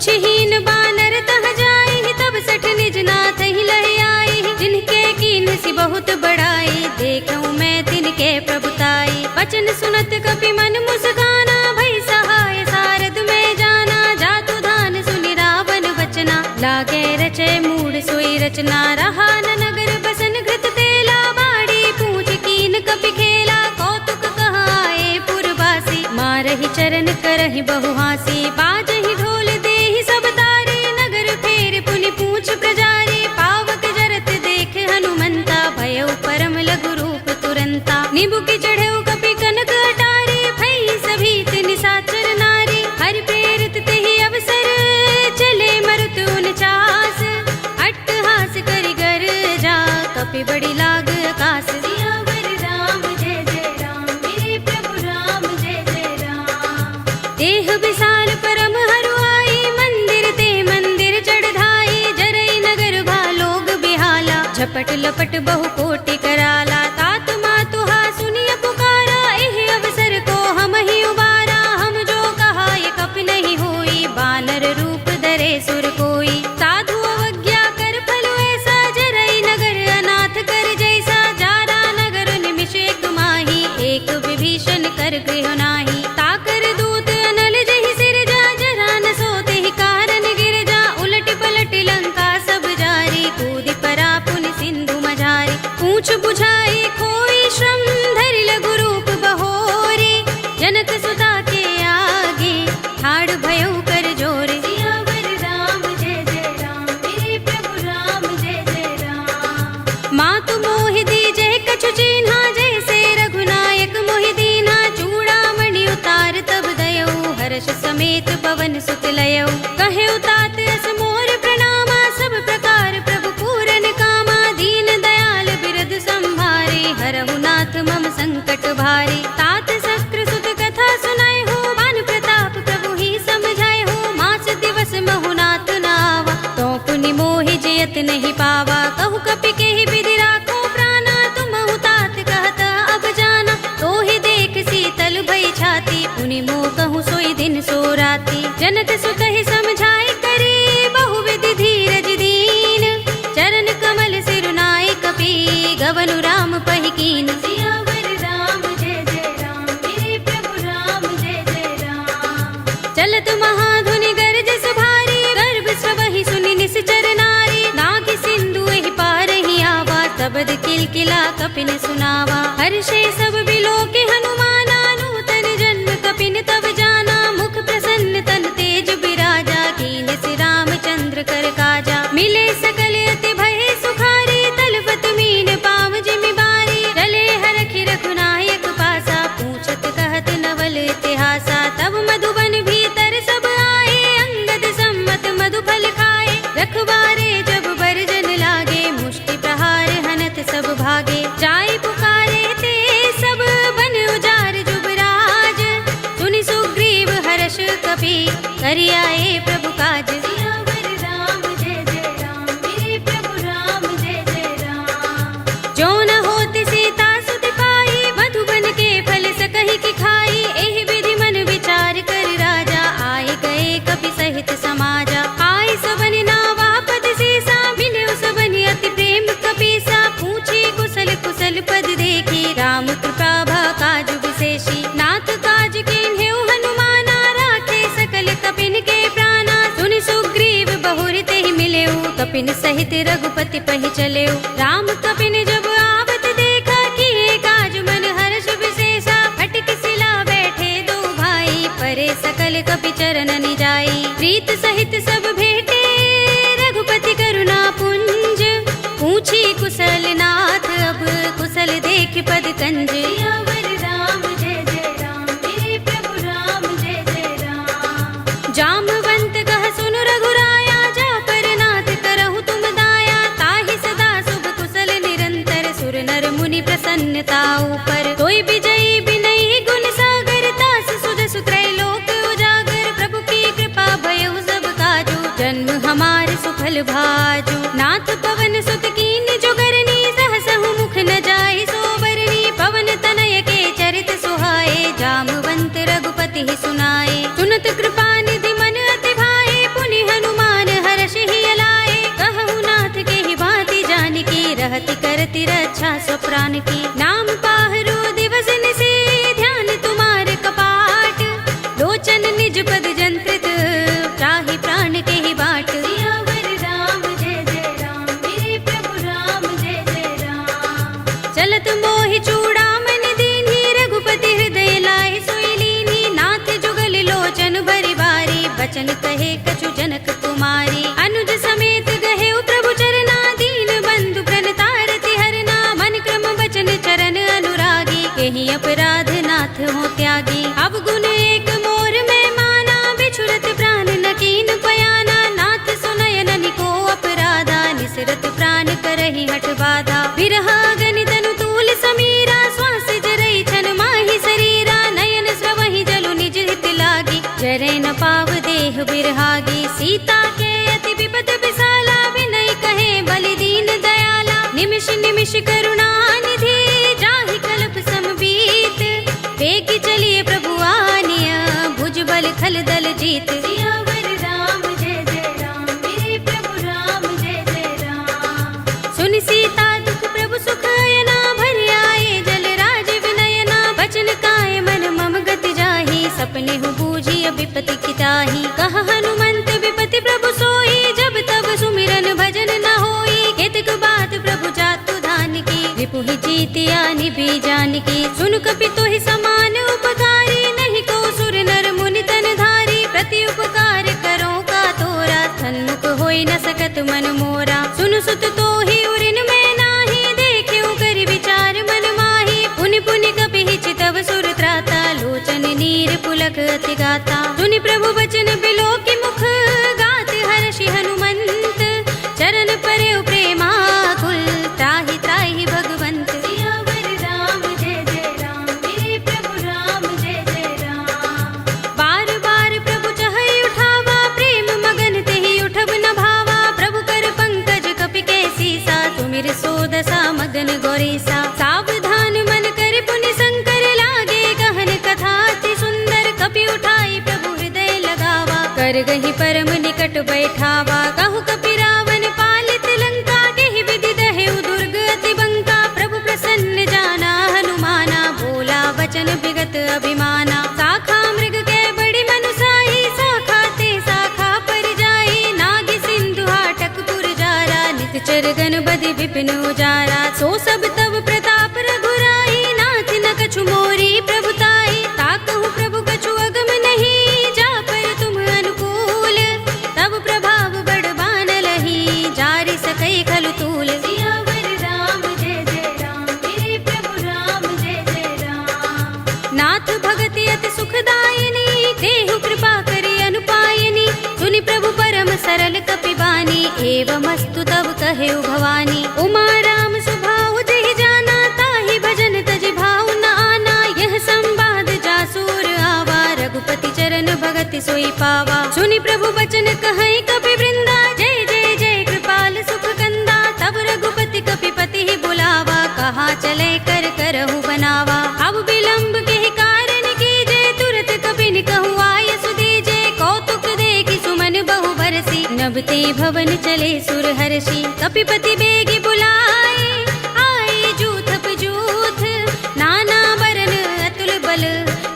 पूछहीन बानर तह जाई, तब सठ निज नाथ ही लह आई। जिनके कीन सी बहुत बड़ाई, देखूं मैं तिनके प्रभुताई। वचन सुनत कपि मन मुस्काना, भई सहाय सारद में जाना। जातु धान सुनि रावण वचना, लागे रचे मूड सोई रचना। रहा न नगर बसन घृत तेला, बाड़ी पूछ कीन कपि खेला। कौतुक कहाए पुरवासी, मारहि चरण करहि बहु हासी। बाजहि ढोल देहि सब तारी, नगर फेर पुनि पूछ प्रजारी। पावक जरत देख हनुमंता, भयउ परम लघु रूप तुरंता। निबुकि चढ़ेउ कपि कनक अटारी, भई सभीत निशाचर नारी। हरि प्रेरित तेहि अवसर, चले मरुत 49। अट्टहास करि गर जा, कपि बड़ी लाग आकाश। सियावर राम जय जय राम, मेरे प्रभु राम जय जय राम। देह विशाल परम हरुआई, मंदिर ते मंदिर चढ़ाई। जरई नगर भालोग बिहाला, झपट लपट बहु कोटि कराला। तात मातुहा सुनिय पुकारा, एह अवसर को हम ही उबारा। हम जो कहा ये कपि नहीं होई, बानर रूप धरे सुर कोई। साधु अवज्ञा कर फल ऐसा, जरई नगर अनाथ कर जैसा। जारा नगर निमिष एक माही, एक विभीषण कर गृह नाही। ताकर दूत अनल जहि सिर जा, जरा न सोते ही कारण गिर जा। उलट पलट लंका सब जारी, कूदि परा पुनि सिंधु मझारी। पूछ बुझाई खोई श्रम, धरि लघु रूप बहोरी। जनक सुता के आगे, ठाड़ भयउ कर जोरे। सियावर राम जय जय राम, मेरे प्रभु राम जय जय राम। मातु मोहि दीजे कछु चिन्हा, जैसे रघुनायक मोहि दीन्हा। चूड़ामणि उतार तब दयऊ, हर्ष समेत पवन सुत लयऊ। कहेउ तात अस मोर प्रणामा, सब प्रकार प्रभु पूरन कामा। दीन दयाल बिरद संभारे, हरहु नाथ मम संकट भारी। तात शस्त्र सुत कथा सुनाए हो, बान प्रताप प्रभु ही समझाए हो। मास दिवस महु नाथ नावा, तो पुनि मोहि जयत नहीं पावा। कहु कपि केहि विधि राखो प्राणा, तुमहु तात कहत अब जाना। तो ही देख शीतल भई छाती, पुनि मोह कहूँ सोई दिन सो राती। जनक सुत ही समझाए करी, बहु विधि धीरज दीन। चरण कमल सिरुनाए कपि, गवनु राम पहि कीन। सियावर राम जय जय राम, मेरे प्रभु राम जय जय राम। चलत महाधुनि गरजस भारी, गर्भ सबहि सुनि निश्चर नारी। नाग सिंधु एहि पार ही आवा, तबद किलकिला कपिन सुनावा। हर्षे सब बिलोके हनुमाना, नूतन जन्म कपिन तब जाना। मुख प्रसन्न तन तेज बिराजा, कीन सि रामचंद्र कर काजा। मिले सकल अति भय सुखारी, तलपत मीन पाव जिमि बारी। चले हरखि रघुनायक पासा, पूछत कहत नवल इतिहासा। तब मधुबन भीतर सब आए, अंगद सम्मत मधु फल खाए। रखवारे जब बरजन लागे, मुष्टि प्रहार हनत सब भागे। जाय पुकारे ते सब बन उजार जुबराज। सुनि सुग्रीव हर्ष कपि, करि आए प्रभु काज। सियावर राम जय जय राम, मेरे प्रभु राम जय जय राम। जो न होत सीता सुत पाई, मधुबन के फल सकहि की खाई। एहि विधि मन विचार कर राजा, आए गए कपि सहित समाजा। आए सबनि नावा पद सीसा, मिलेउ सबनि अति प्रेम कपीसा। पूछी कुशल कुशल पद देखी, राम कृपा भा काज विशेषी। नाथ काज कीन्हेउ हनुमाना, राखे सकल कपिन के प्राणा। सुनि सुग्रीव बहुर तेहि मिलेउ, कपिन सहित रघुपति पहि चलेउ। राम कपिन जब आवत देखा, किए काज मन हर्ष विशेषा। फटक सिला बैठे दो भाई, परे सकल कपि चरण निजाई। प्रीत सहित सब भेटे, रघुपति करुणा पुंज। पूछी कुशल नाथ, अब कुशल देख पद कंज। सियावर राम जय जय राम, मेरे प्रभु राम जय जय राम। जामवंत कह सुनु रघुराया, जा पर नाथ करहु तुम दाया। ताहि सदा शुभ कुशल निरंतर, सुर नर मुनि प्रसन्नता ऊपर। कोई विजयी बिनयी गुण सागर, तास सुजसु त्रैलोक उजागर। प्रभु की कृपा भयउ सब काजू, जन्म हमार सुफल भाजू। नाथ पवन सुत कीन जोगरनी, सहसहु मुख न जाय सोबरनी। पवन तनय के चरित सुहाए, जामवंत रघुपति ही सुनाए। सुनत कृपा निधि मन अति भाए, पुनि करती रक्षा स्वप्राण की। नाम पाहरो दिवस निसे ध्यान तुम्हार कपाट, लोचन निज पद जंत्रित त्राहि प्राण के ही बाट। सियावर राम जय जय राम, मेरे प्रभु राम जय जय राम। चलत मोहि चूड़ामणि दीन्ही, रघुपति हृदय लाए सोई लीन्ही। नाथ जुगल लोचन भरि बारी, बचन कहे कछु जनक कुमारी। अनुज समेत गहे प्रभु चरना, दीन बंधु प्रणतारति हरना। मन क्रम वचन चरण अनुरागी, केहि अपराध नाथ हो त्यागी। अब गुण एक मोर में माना, बिछुरत प्राण न कीन पयाना। नाथ सुनयन निको अपराधा, निसरत प्राण करहि हठ बाधा। बिरहा गनि तनु तूल समीरा, श्वास जरई छन माहि शरीरा। नयन स्रवहि जलु निज हित लागी, जरै न पाव देह बिरहागी। सीता के अति विपद विसाला, विनय कहे बलि दीन दयाला। निमिष निमिष करुणा निधि, जाहि कल्प समबीत। वेग चलिए प्रभु आनिया, भुजबल खल दल जीत। सियावर राम जय जय राम, मेरे प्रभु राम जय जय राम। सुन सीता दुख प्रभु सुख अयना, भरि आए जल राज विनयना। बचन काय मन मम गति जाहि, सपने हु बूझी विपति किताहि। कह हनुमंत विपति प्रभु सोई, जब तब सुमिरन भजन न होई। केतक बात प्रभु जातु धान की, रिपुहि जीतिया निभि जानकी। सुन कपि तोहि समान उपकारी, नहीं को सुर नर मुनि तन धारी। प्रति उपकार करो का तोरा, सन्मुख होई न सकत मन मोरा। सुन सुत तोहि उरिन में नाही, देख्यो कर विचार मन माही। पुनि पुनि कपि चितव सुर त्राता, लोचन नीर पुलक अति गाता। सुनि प्रभु बचन बिलोकि मुख, गात हर्षि हनुमंत। चरण परयो प्रेमाकुल, त्राहि त्राहि भगवंत। सियावर राम जय जय राम, मेरे प्रभु राम जय जय राम। बार बार प्रभु चहई उठावा, प्रेम मगन तेहि उठब न भावा। प्रभु कर पंकज कपि के सीसा, तुमिर सोदसा मगन गौरीसा। सावधान मन कर पुनि शंकर, लागे गहन कथा अति सुंदर। कपि उठाई प्रभु हृदय लगावा, कर गहि परम निकट बैठावा। कहु कपि रावण पालित लंका, केहि विधि दहेउ दुर्ग अति बंका। प्रभु प्रसन्न जाना हनुमाना, बोला वचन विगत अभिमाना। साखा मृग के बड़ी मनुसाही, साखा ते साखा पर जाई। नाग सिंधु हाटक पुर जारा, निकचर गन बदि विपिन उजारा। सो सब तब प्रताप रघुराई, नाथ न कछु मोरी प्रभुताई। ताकहु प्रभु कछु अगम नहीं, जा पर तुम अनुकूल। तब प्रभाव बड़ बान लही, जारि सकई खलु तूल। सियावर राम जय जय राम, मेरे प्रभु राम जय जय राम। नाथ भगति अति सुखदायिनी, देहु कृपा करि अनुपायिनी। सुनि प्रभु परम सरल कपि बानी, एवमस्तु तब कहेउ भवानी। उमा राम सुभाउ जहि जाना, ताहि भजन तजि भाउ न आना। यह संवाद जासूर आवा, रघुपति चरण भगति सोई पावा। सुनि प्रभु बचन कहई कपि वृंदा, जय जय जय कृपाल सुख कंदा। तब रघुपति कपि पति ही बुलावा, कहा चले कर करहु बनावा। अब विलंब के कारण कीजे, तुरत कपि कहु आय सुदीजे। कौतुक देखि सुमन बहु बरसी, नभते भवन चले सुर हर्षि। कपिपति बेगी बुलाए, आए जूथ पजूथ। नाना बरन अतुल बल,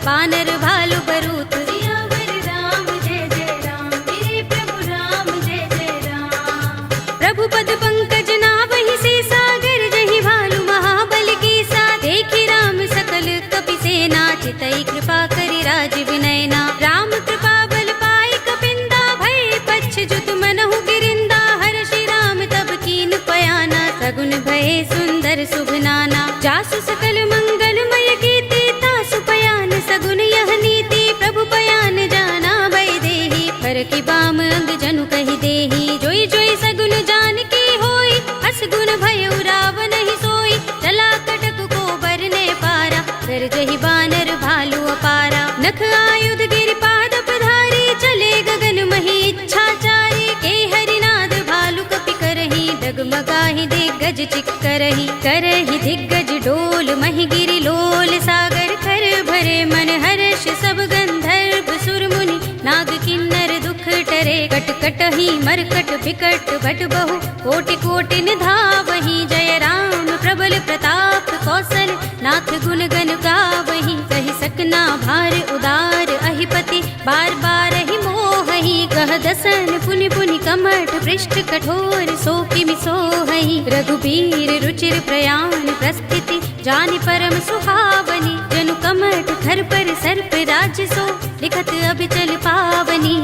बानर भालु बरूथ। सियावर राम जय जय राम, मेरे प्रभु राम जय जय राम। प्रभु पद पंकज नावहि सीसा, गिरजहि भालु महाबल कीसा। देखि राम सकल कपि सेना, चितई कृपा करि राज विनयना। राम कृपा बल पाई कपिंदा, भय पच्छ जुत मनहु गिरिंदा। हर्षि राम तब कीन पयाना, सगुन भय सुंदर शुभ नाना। जासु सकल मंगलमय कीर्ति, तासु पयान सगुन यह नीति। प्रभु पयान जाना भय देहि, हर की बाम अंग जनु कहि देहि। जोई जोई सगुन जान की होई, असगुन भयउ रावण ही सोई। चला कटक को बरने पारा, गरजहि बानर भालु अपारा। नख आयुध गिरिपाद पधारी, चले गगन मही इच्छाचारी। के हरिनाद भालु कपि करहि, डगमगाहि दिग्गज चिक्करहि। करहि दिग्गज डोल महि गिरि लोल, सागर कर भरे मन हर्ष सब गंधर्व सुर मुनि। नाग किन्नर दुख टरे, कट कटहि मरकट बिकट भट बहु। कोटि कोटि निधावहि, जय राम प्रभु प्रबल प्रताप कौशल नाथ गुण गण गावहीं। कहि सकना भार उदार अहिपति बार बार ही मोहहि। कह दसन पुनि पुनि कमठ पृष्ठ कठोर सो किमि सोहहि। रघुबीर रुचिर प्रयाण प्रस्थिति जानि परम सुहावनी। जनु कमठ खर पर सर्प राज सो लिखत अभिचल पावनी।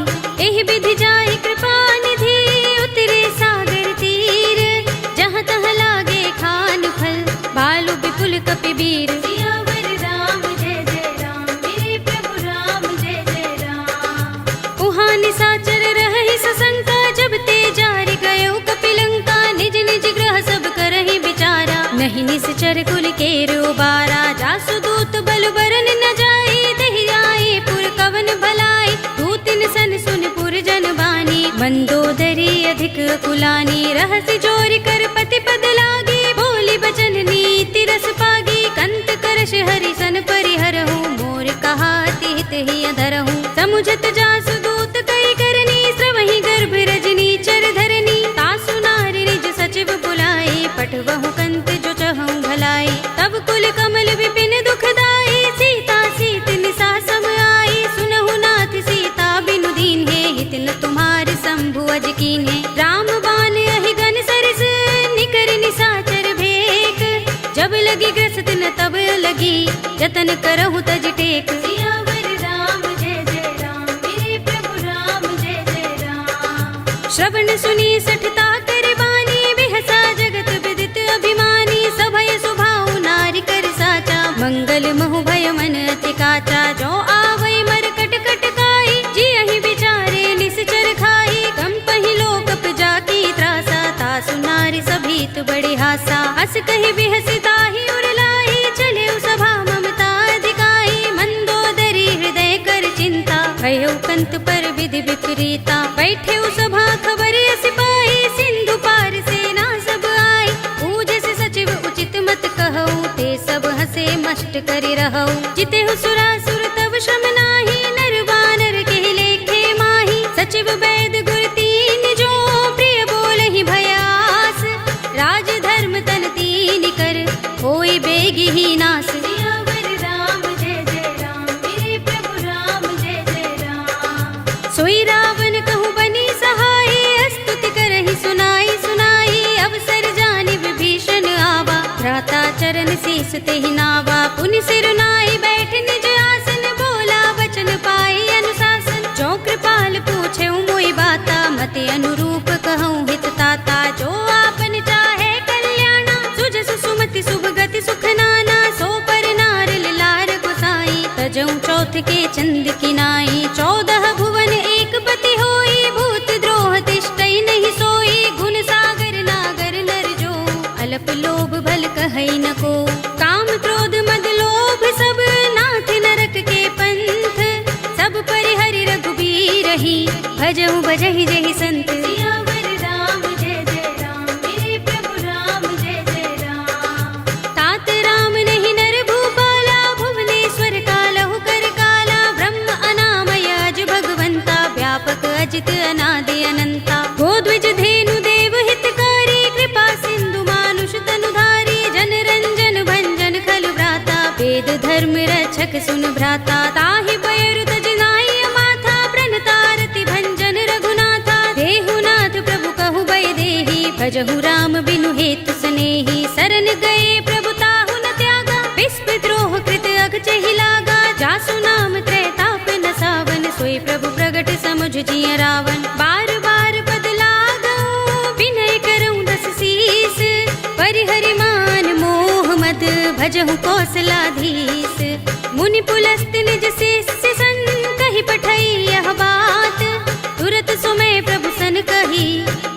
एहि विधि जाहि कृपा निधि उतरे सागर तीर। जहाँ तहाँ लागे खान फल भालु विपुल कपिबीर। सियावर राम जय जय राम मेरे प्रभु राम जय जय राम। उहाँ निशाचर रहहि सशंका जब ते जारि गयो कपिलंका। निज निज ग्रह सब करहि विचारा नहीं निश्चर कुल केर उबारा। जासु दूत बल बरन न जाई देहि आए पुर कवन भलाई। दूतिन सन सुन पुर जन बानी मंदोदरी अधिक कुलानी। रहसि जोरि कर पति पद लागी बोली बचन नीति रस पागी। कंत करश हरि सन परिहरहु मोर कहा तिहित ही अधरहु। समुझत जासु दूत कई करनी श्रवहि गर्भ रजनी चर धरनी। तासु नारि निज सचिव बुलाई पठवहु कंत जो चहु भलाई। तब कुल कमल विपिन दुखदाई सीता सीत निसा सम आई। सुनहु नाथ सीता बिनु दीन है हित न तुम्हारे शंभु अज कीन्हे। राम बाण अहि गन सरस निकर निशाचर भेक। जब लगी ग्रस्त न तब लगी जतन करहु तज टेक। सियावर राम जय जय राम मेरे प्रभु राम जय जय राम। श्रवण सुनी सठता कर बानी बिहसा जगत विदित अभिमानी। सभय सुभाउ नारी कर साचा मंगल महु भय मन अति काचा। जो आवै मर कट कट काई जियहि विचारे निश्चर खाई। कंपहि लोकप जाकी त्रासा तासु नारी सभीत बड़ी हासा। हस कहि बिहसि ताहि उर लाई चले सभा ममता अधिकाई। मंदोदरी हृदय कर चिंता भयो कंत पर विधि विपरीता। बैठे सभा खबर सिपाही सिंधु पार सेना सब आई। पूजस सचिव उचित मत कहऊ ते सब हसे मष्ट करि रहऊ। जितेहु सुरासुर तब श्रम नाही नर वानर के लेखे माही। सचिव वैद गुर तीन जो प्रिय बोलहि भयास। राज धर्म तन तीन कर होई बेगी ही नास। सियावर राम जय जय राम मेरे प्रभु राम जय जय राम। सोई रावण कहु बनी सहाय स्तुति करहि सुनाई सुनाई। अवसर जानि विभीषण आवा भ्राता चरण शीस तेहि नावा। पुनि सिर नाई बैठ निज आसन बोला वचन पाई अनुशासन। जो कृपाल पूछे मोहि बाता मति अनुरूप कहूँ हित ताता। जो आपन चाहे कल्याणा सुजसु सुमति शुभ गति सुख नाना। सो पर नार लार गोसाई तजऊ चौथ के चंद की नाई। 14 भुवन एक पति होई भूत द्रोह तिष्ठई नहीं सोई। गुण सागर नागर नर जो अल्प लोभ भल कहई न को। काम क्रोध मद लोभ सब नाथ नरक के पंथ। सब परिहरि रघुबीर ही भजहु भजहि जहि संत। सियावर राम जय जय राम मेरे प्रभु राम जय जय राम। तात राम नहीं नर भूपाला भुवनेश्वर कालहु कर काला। ब्रह्म अनामय अज भगवंता व्यापक अजित अनादि अनंता। गोद्विज धेनु देव हितकारी कृपा सिंधु मानुष तनुधारी। जन रंजन भंजन खल भ्राता वेद धर्म रक्षक सुन भ्राता। ताहि बयरु तज नाई माथा प्रणतारति भंजन रघुनाथा। देहु नाथ प्रभु कहु भय देहि भजहु राम बिनु हेतु सनेहि। शरण गए प्रभु ताहु न त्यागा विस्प द्रोह कृत अघ चहि लागा। जासु नाम त्रैताप न सावन सोई प्रभु प्रगट समुझ जिय रावण। बार बार पद लागऊ विनय करऊँ दस शीस। परिहरि मान मोह मद भजहु कौशलाधीश। मुनि पुलस्त निज शिष्य सन कहि पठई यह बात। तुरत सुमय प्रभु सन कही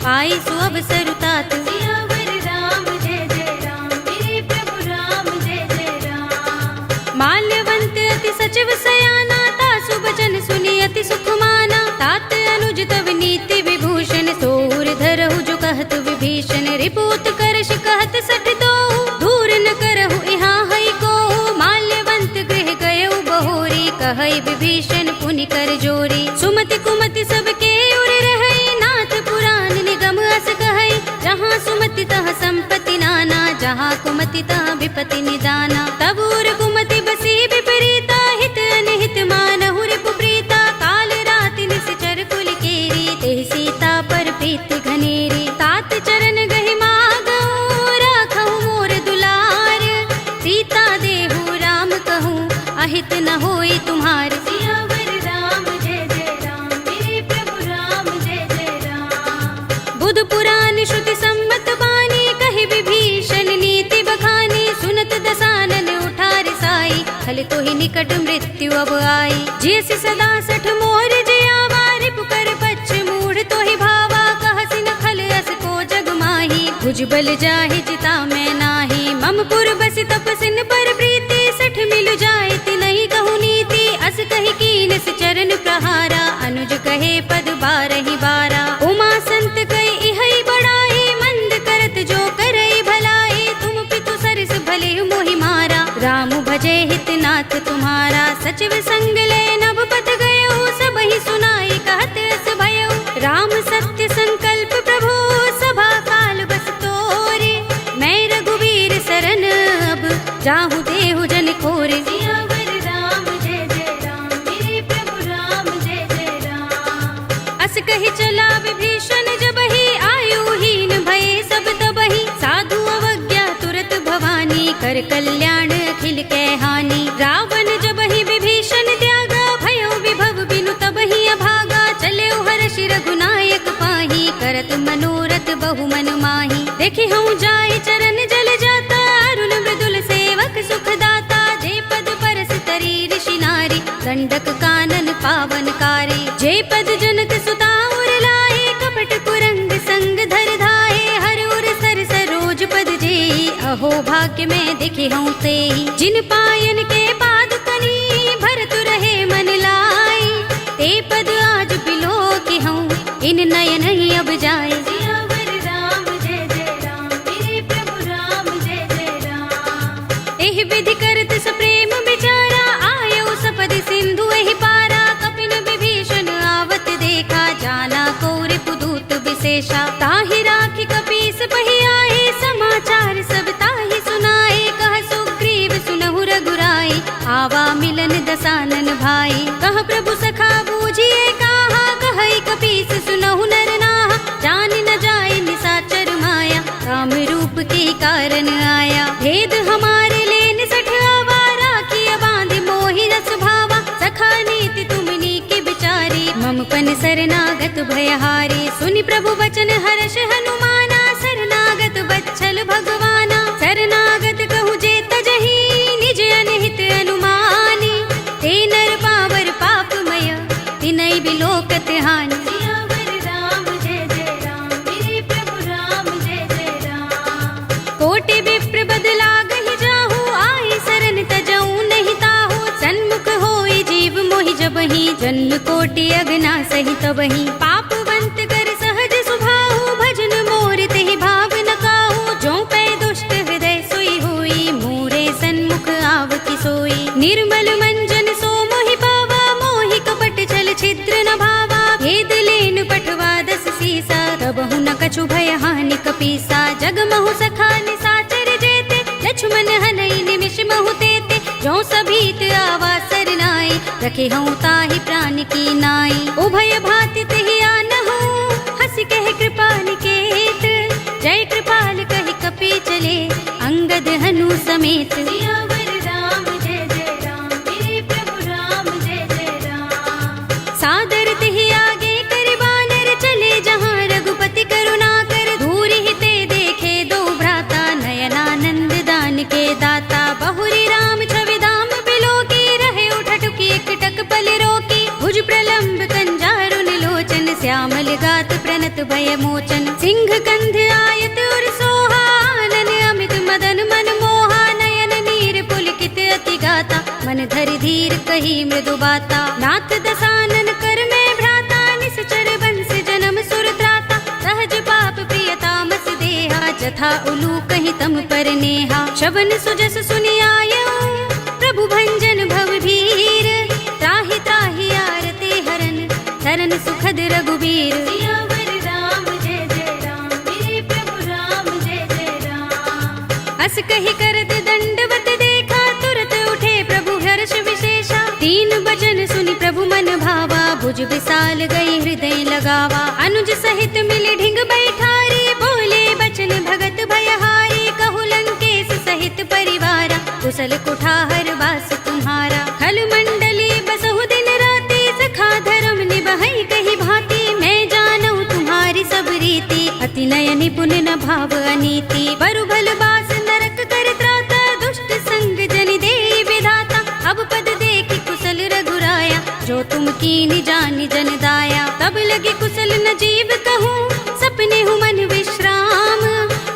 पाई सु अवसर तात। सियावर राम जय जय राम मेरे प्रभु राम जय जय राम। माल्यवंत अति सचिव सयाना तासु बचन सुनि अति सुख माना। तात अनुज तव नीति विभूषण सोर धरहु जो कहत विभीषण। रिपुत करश कहत सठ दो दूर न करहु यहाँ हई को। माल्यवंत गृह गयउ बहोरी कहई विभीषण पुनि कर जोरी। सुमति कुमति सबके उर रहई नाथ पुराण निगम अस कहई। जहाँ सुमति तह संपत्ति नाना जहाँ कुमति तहाँ विपति निदाना। तब उर कुमति बसी विपरीता, हित अनहित मानहु रिपु प्रीता। काल राति निश्चर कुल केरी, तेहि सीता पर प्रीत घनेरी। तात चरण गहि मागहु, राखहु मोर दुलार। सीता देहु राम कहूँ, अहित न होई तुम्हार। सियावर राम जय जय राम, मेरे प्रभु राम जय जय राम। बुध पुराण श्रुति सम्मत बानी, कहि विभीषण नीति बखानी। सुनत दसानन उठा रिसाई, खल तो ही निकट मृत्यु अब आई। जैसी सदा सठ मोर जयावा, रिपु कर पच्छ मूढ़ तो ही भावा। कहसि न खल अस को जग माही, भुजबल जाहि जिता मैं नाही। मम पुर बसि तपसिन पर प्रीति, सठ मिलु जाय तिनहि कहु नीति। अस कहि कीनस चरण प्रहारा, अनुज कहे पद बारहि बारा। उमा संत कहि इहै बड़ाई, मंद करत जो करई भलाई। तुम पितु सरस भले मोहि मारा, राम भजे हित नाथ तुम्हारा। सचिव संग ले नभ पथ गयो, सबहि सुनाई कहत अस भयो। राम सत्य संकल्प प्रभु, सभा काल बस तोरे। मैं रघुवीर सरन अब, जाहु देहु जन खोरे। सियावर राम जय जय राम, मेरे प्रभु राम जय जय राम। अस कहि चला विभीषण जबहि, आयुहीन भये सब तबहि। साधु अवज्ञा तुरत भवानी, कर कल्याण अखिल कै हानि। रावण जबहि विभीषण त्यागा, भयो विभव बिनु तबहि अभागा। चले हर्ष रघुनायक पाही, करत मनोरथ बहु मन माही। देखि हूँ जाय चरण जल जाता, अरुण मृदुल सेवक सुख दाता। जे पद परस तरी ऋषि नारी, गंडक कानन पावन कारी। जे पद जनक सुता उर लाए, कपट कुरंग संग धर धाये। हर उर सर सरोज पद जेहि, अहो भाग्य में दिखे हूँ तेहि। जिन पायन के पादुकनी, भरतु रहे मन लाई। ते पद आज बिलो के हूँ, इन नयन ही अब जाए। सियावर राम जय जय राम, मेरे प्रभु राम जय जय राम। एहि विधि करत सप्रेम विचारा, आयो सपदि सिंधु एहि पारा। कपिन विभीषण आवत देखा, जाना को रिपुदूत विशेषा। ताहि राखी कपीस पहि आए, समाचार सब ताहि सुनाए। कह सुग्रीव सुनहु रघुराई, आवा मिलन दसानन भाई। कह प्रभु सखा बूझिए काहा, कहई कपीस सुनहु नर नाहा। जान न जाय निसाचर माया, काम रूप के कारण आया। भेद हमारे लेन सठ आवा, राखिया बांध मोहि रस भावा। सखा नीति तुमनी के बिचारी, मम पन शरणागत भयहारी। सुनि प्रभु वचन हर्ष हनुमाना, शरणागत बच्छल भगवाना। शरणागत कहु जे तजहि, निज अनहित अनुमानी। ते नर पावर पापमय, तिनहि बिलोकत हानि। सियावर राम जय जय राम, मेरे प्रभु राम जय जय राम। कोटि विप्र बदला गहि जाहु, आई शरण तजऊ नहीं ताहु। सन्मुख होई जीव मोहि जबहि, जन्म कोटि अगना सहि तबहि। पापवंत कर सहज सुभाहु, भजन मोर तेहि भाव न काहू। जो पै दुष्ट हृदय सोई होई, मोरे सन्मुख आवति सोई। निर्मल मंजन सो मोहि पावा, मोहि कपट छल छिद्र न भावा। भेद लेन पठवा दस सीसा, तबहु न कछु भय हानि कपीसा। जग महु सखा निसाचर जेते, लक्ष्मण हनई निमिष महु तेते। जो सभीत आवा सरनाई, रखे हूँ ताहि प्राण की नाई। उभय भाति तेहि आनहु, हंसि कहे कृपा निकेत। जय कृपाल कहि कपि चले, अंगद हनु समेत। सियावर राम जय जय राम, मेरे प्रभु राम जय जय राम। सादर तेहि आगे करि बानर, चले जहाँ रघुपति करुणा कर। दूरि हिते देखे दो भ्राता, नयनानंद दान के दाता। बहुरी राम छवि धाम बिलोकी, रहे उठटुकी एकटक पल रोकी। भुज प्रलंब कंजारुन लोचन, श्यामल गात प्रणत भय मोचन। सिंह कंध आयत उर सोहा, आनन अमित मदन मन मोहा। नयन नीर पुलकित अति गाता, मन धरि धीर कही मृदु बाता। नाथ दसानन कर में भ्राता, निश्चर बंस जन्म सुर त्राता। सहज पाप प्रिय तामस देहा, जथा उलू कहि तम पर नेहा। शबन सुजस सुनि आयो, प्रभु भंजन भव भीर। त्राहि त्राहि आरते हरन, शरण सुखद रघुबीर। सियावर राम जय जय राम, मेरे प्रभु राम जय जय राम। अस कही करत दंडवत देखा, तुरत उठे प्रभु हर्ष विशेषा। तीन बचन सुनि प्रभु मन भावा, भुज विशाल गई हृदय लगावा। अनुज सहित मिले ढिंग बैठारी, बोले बचन भगत भयहारी। कहु लंकेश सहित परिवारा, कुशल कुठार वास तुम्हारा। खल मंडली बसहु दिन राति, सखा धर्म निबहै कही भांति। मैं जानऊ तुम्हारी सब रीति, अति नय निपुण न भाव अनीति। बरु भल बास नरक कर त्राता, दुष्ट संग जनि देई विधाता। अब पद देखि कुशल रघुराया, जो तुम कीनि जानि जन दाया। तब लगे कुशल न जीव कहूँ, सपने हूँ मन विश्राम।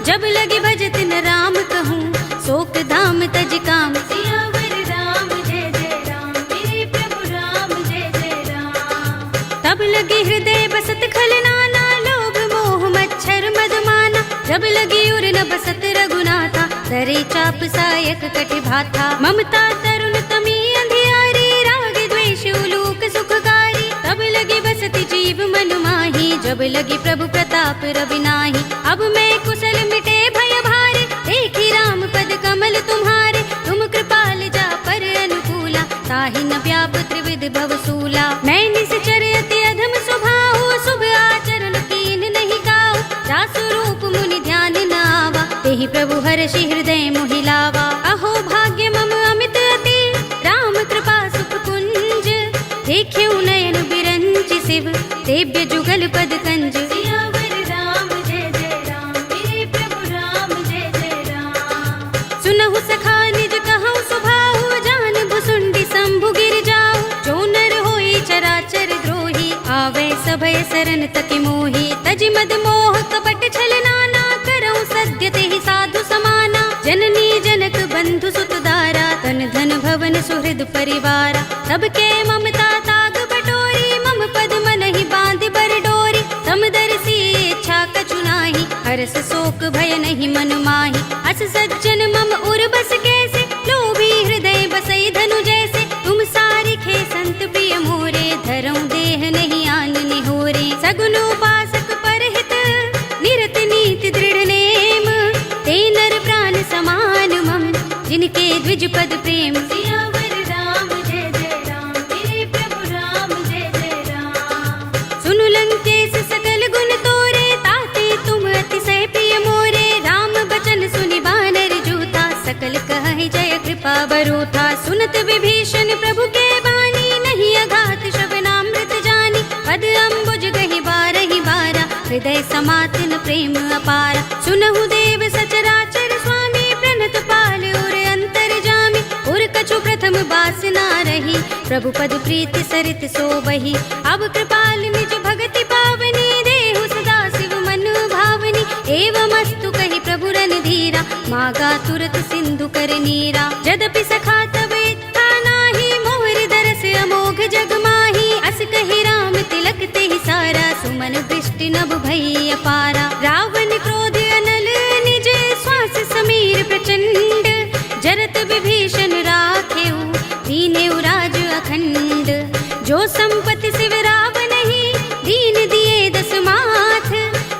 जब लगे भजत न राम कहूँ, शोक धाम तज काम। सियावर राम जय जय राम, मेरे प्रभु राम जय जय राम। तब लगे हृदय बसत खल नाना, लोभ मोह मच्छर मदमाना। जब लगी उर न बसत रघुनाथा, दरे चाप सायक कटि भाथा। ममता तरुण तमी अंधियारी, राग द्वेष उलूक सुखकारी। तब लगी बसति जीव मन माही, जब लगी प्रभु प्रताप रवि नाही। अब मैं कुशल मिटे भय भारे, देखी राम पद कमल तुम्हारे। तुम कृपाल जा पर अनुकूला, ताहि न व्याप त्रिविध भवसूला। मैं निश्चर अति अधम स्वभाव, शुभ आचरण कीन नहीं काऊ। जासु रूप मुनि ध्यान न आवा, तेहि प्रभु हर्षि हृदय मोहि लावा। अहो भाग्य मम अमित अति, राम कृपा सुख कुंज। देख्यऊ नयन बिरंचि शिव, सेव्य जुगल पद कंज। सियावर राम जय जय राम, मेरे प्रभु राम जय जय राम। सुनहु सखा निज कहऊँ सुभाऊ, जान भुसुंडी शंभु गिर जाऊ। जो नर होई चराचर द्रोही, आवे सभय सरन तति मोही। तजि मद मोह कपट छल नाना, करऊँ सद्य तेहि साधु समाना। जननी जनक बंधु सुत दारा, तन धन भवन सुहृद परिवारा। सबके ममता ताग बटोरी, मम पद मनहि बांधि बर डोरी। समदर्शी इच्छा कछु नाही, हरस शोक भय नहीं मन माही। अस सज्जन मम उर बस कैसे, लोभी हृदय बसई धनु जैसे। तुम सारिखे संत प्रिय मोरे, धरऊँ देह नहीं आन निहोरे। सगुन उपासक परहित, निरत नीति दृढ़ नेम। ते नर प्राण समान मम, जिनके द्विज पद प्रेम। सियावर राम जय जय राम, मेरे प्रभु राम जय जय राम। सुनु लंकेश सकल गुण तोरे, ताते तुम अतिशय प्रिय मोरे। राम बचन सुनि बानर जूथा, सकल कहहि जय कृपा बरूथा। सुनत विभीषण प्रभु के बानी, नहीं अघात श्रवणामृत जानी। पद अम्बुज गहि बारहि बारा, हृदय समातन प्रेम अपारा। सुनहु देव सचराचर स्वामी, प्रणत पाल उर अंतर जामी। उर कछु प्रथम बासना रही, प्रभु पद प्रीति सरित सोबही। अब कृपाल निज भगति पावनी, देहु सदा शिव मन भावनी। एवमस्तु कहि प्रभु रणधीरा, मागा तुरत सिंधु कर नीरा। जदपि सखा तब इच्छा नाही, मोहर दरस अमोघ जग माही। अस कहि राम तिलक तेहि सारा, सुमन दृष्टि नभ भई अपारा। रावण क्रोध अनल निज, श्वास समीर प्रचंड। जरत विभीषण राखेऊ, दीनेऊ राज अखंड। जो संपत्ति शिव रावण ही, दीन दिए दस माथ।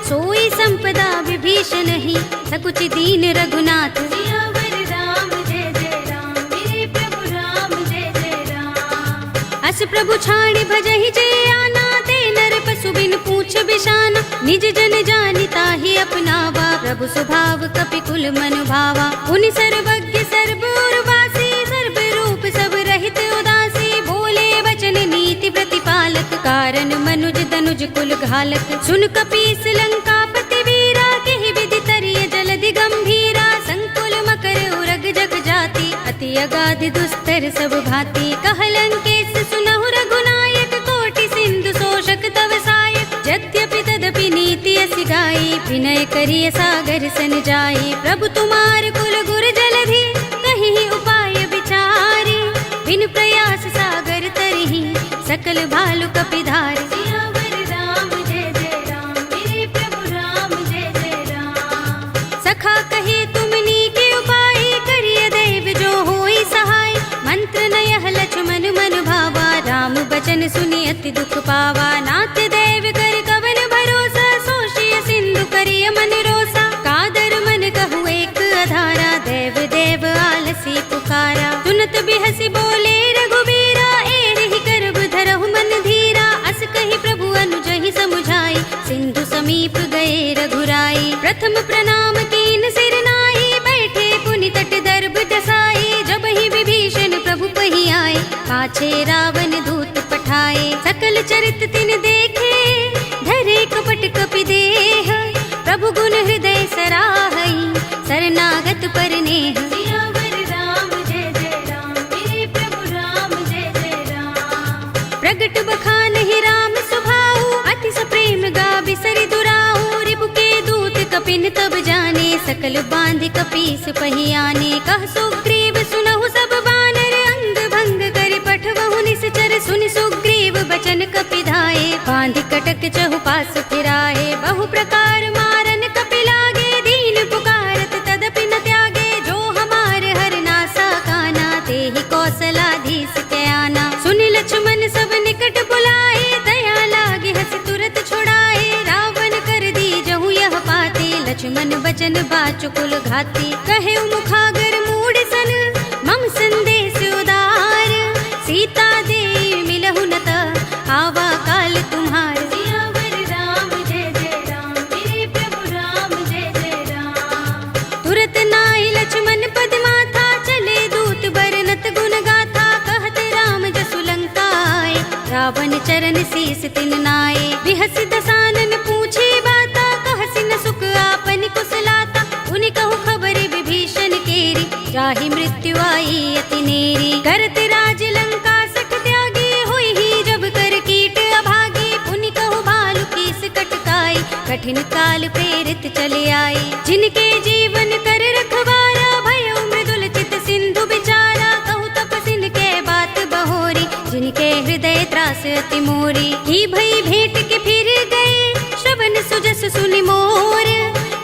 सोई संपदा विभीषण ही, सकुच दीन रघुनाथ। सियावर राम जय जय राम, मेरे प्रभु राम जय जय राम। अस प्रभु छाड़ भजहि जय आना, ते नर पशु बिन पूछ बिशाना। निज जन जानि ताहि अपनावा, प्रभु स्वभाव कपि कुल मन भावा। उनि सर्वज्ञ सर्व उर्वासी, सर्व रूप सब रहित उदासी। बोले वचन नीति प्रतिपालक, कारण मनुज तनुज कुल घालक। सुन कपीस लंकापति वीरा, केहि विधि तरिय जलधि गंभीरा। संकुल मकर उरग जग जाति, अति अगाध दुस्तर सब भांति। कह लंकेश सुनहु रघुनायक, कोटि सिंधु शोषक तव सायक। यद्यपि तदपि नीति असि गाई, विनय करिय सागर सन जाई। प्रभु तुमार कुल गुर जलधि, कहीं उपाय विचारी। बिन प्रयास सागर तरही, सकल भालु कपिधारी। सियावर राम जय जय राम, मेरे प्रभु राम जय जय राम। सखा कहे तुमनी के उपाय, करिय दैव जो होई सहाय। मंत्र नयह लक्ष्मण मन भावा, राम बचन सुनि अति दुख पावा। नाथ दैव कर कवन भरोसा, सोषिय सिंधु करिय मन रोसा। कादर मन कहु एक अधारा, पुकारा। सुनत बिहसी बोले रघुबीरा, एहि करब धरहु मन धीरा। अस कहि प्रभु अनुजहि समुझाई, सिंधु समीप गए रघुराई। प्रथम प्रणाम कीन सिर नाई, बैठे पुनि तट दर्भ दसाई। जबहि विभीषण प्रभु पहि आए, पाछे रावण दूत पठाए। सकल चरित तिन देखे, धरे कपट कपि देह। प्रभु गुण हृदय सराहई, शरणागत पर नेह। सियावर राम जय जय राम, मेरे प्रभु राम जय जय राम। प्रगट बखानहि राम सुभाऊ, अति सप्रेम गाबि सरि दुराऊ। रिपु के दूत कपिन तब जाने, सकल बांध कपीस पहि आने। कह सुग्रीव सुनहु सब बानर, अंग भंग करि पठवहु निश्चर। सुनि सुग्रीव बचन कपि धाये, बांध कटक चहुपास फिराए। बहु प्रकार मारन कपि लागे, दीन पुकारत तदपि न त्यागे। जो हमार हरनासा काना, तेहि कौशलाधीश के आना। सुनि लक्ष्मण सब निकट बुलाए, दया लागे हस तुरत छुड़ाए। रावण कर दी जहु यह पाते, लक्ष्मण बचन बाचुकुल घाती। कहे मुखागर मूढ़ सन, मम संदेश उदार। सीता दे मिलहु न त, आवा काल तुम्हार। सियावर राम जय जय राम, मेरे प्रभु राम जय जय राम। तुरत नाई लक्ष्मण पद माथा, चले दूत बरनत गुण गाथा। कहत राम जसु लंका आए, रावण चरण शीस तिन नाए। बिहस दसानन पूछे बाता, कहसि न सुख आपन कुशलाता। उनि कहु खबर विभीषण केरी, जाहि मृत्यु आई अति नेरी। करत राज लंका सठ त्यागी, हुई ही जब कर कीट अभागी। पुनि कहु भालु कीस कटकाई, कठिन काल प्रेरित चले आई। जिनके जीवन कर रखवारा, भयउ मृदुल चित सिंधु बिचारा। कहु तपसिन के बात बहोरी, जिनके हृदय त्रास अति मोरी। की भई भेंट के फिर गए, श्रवण सुजस सुनि मोर।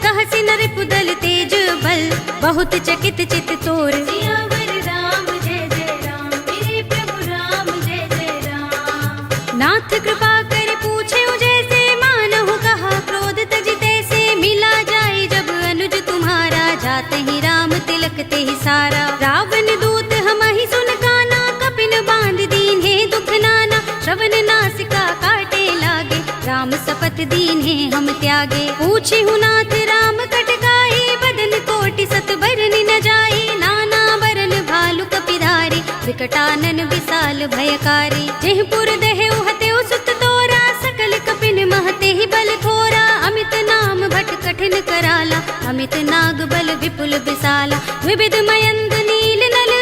कहसि नर पुदल तेज बल, बहुत चकित चित तोर। सियावर राम जय जय राम, मेरे प्रभु राम जय जय राम। नाथ कृपा कर पूछे जैसे, मानहु कहा क्रोध तजिते से। मिला जाए जब अनुज तुम्हारा, जाते ही राम तिलक ते ही सारा। रावण दूत हमहि सुन काना, कपिन बांध दीन्हे दुख नाना। श्रवण नासिका काटे लागे, राम सपत दीन्हे हम त्यागे। पूछे नाथ राम कटकाई, बदन कोटि सत बरनि न जाई। नाना बरन भालु कपिधारी, विकटानन विशाल भयकारी। जेहपुर देहु हतेउ सुत तोरा, सकल कपिन महते ही बल थोरा। अमित नाम भट कठिन कराला, अमित नाग बल विपुल विशाला। विविध मयंद नील नल,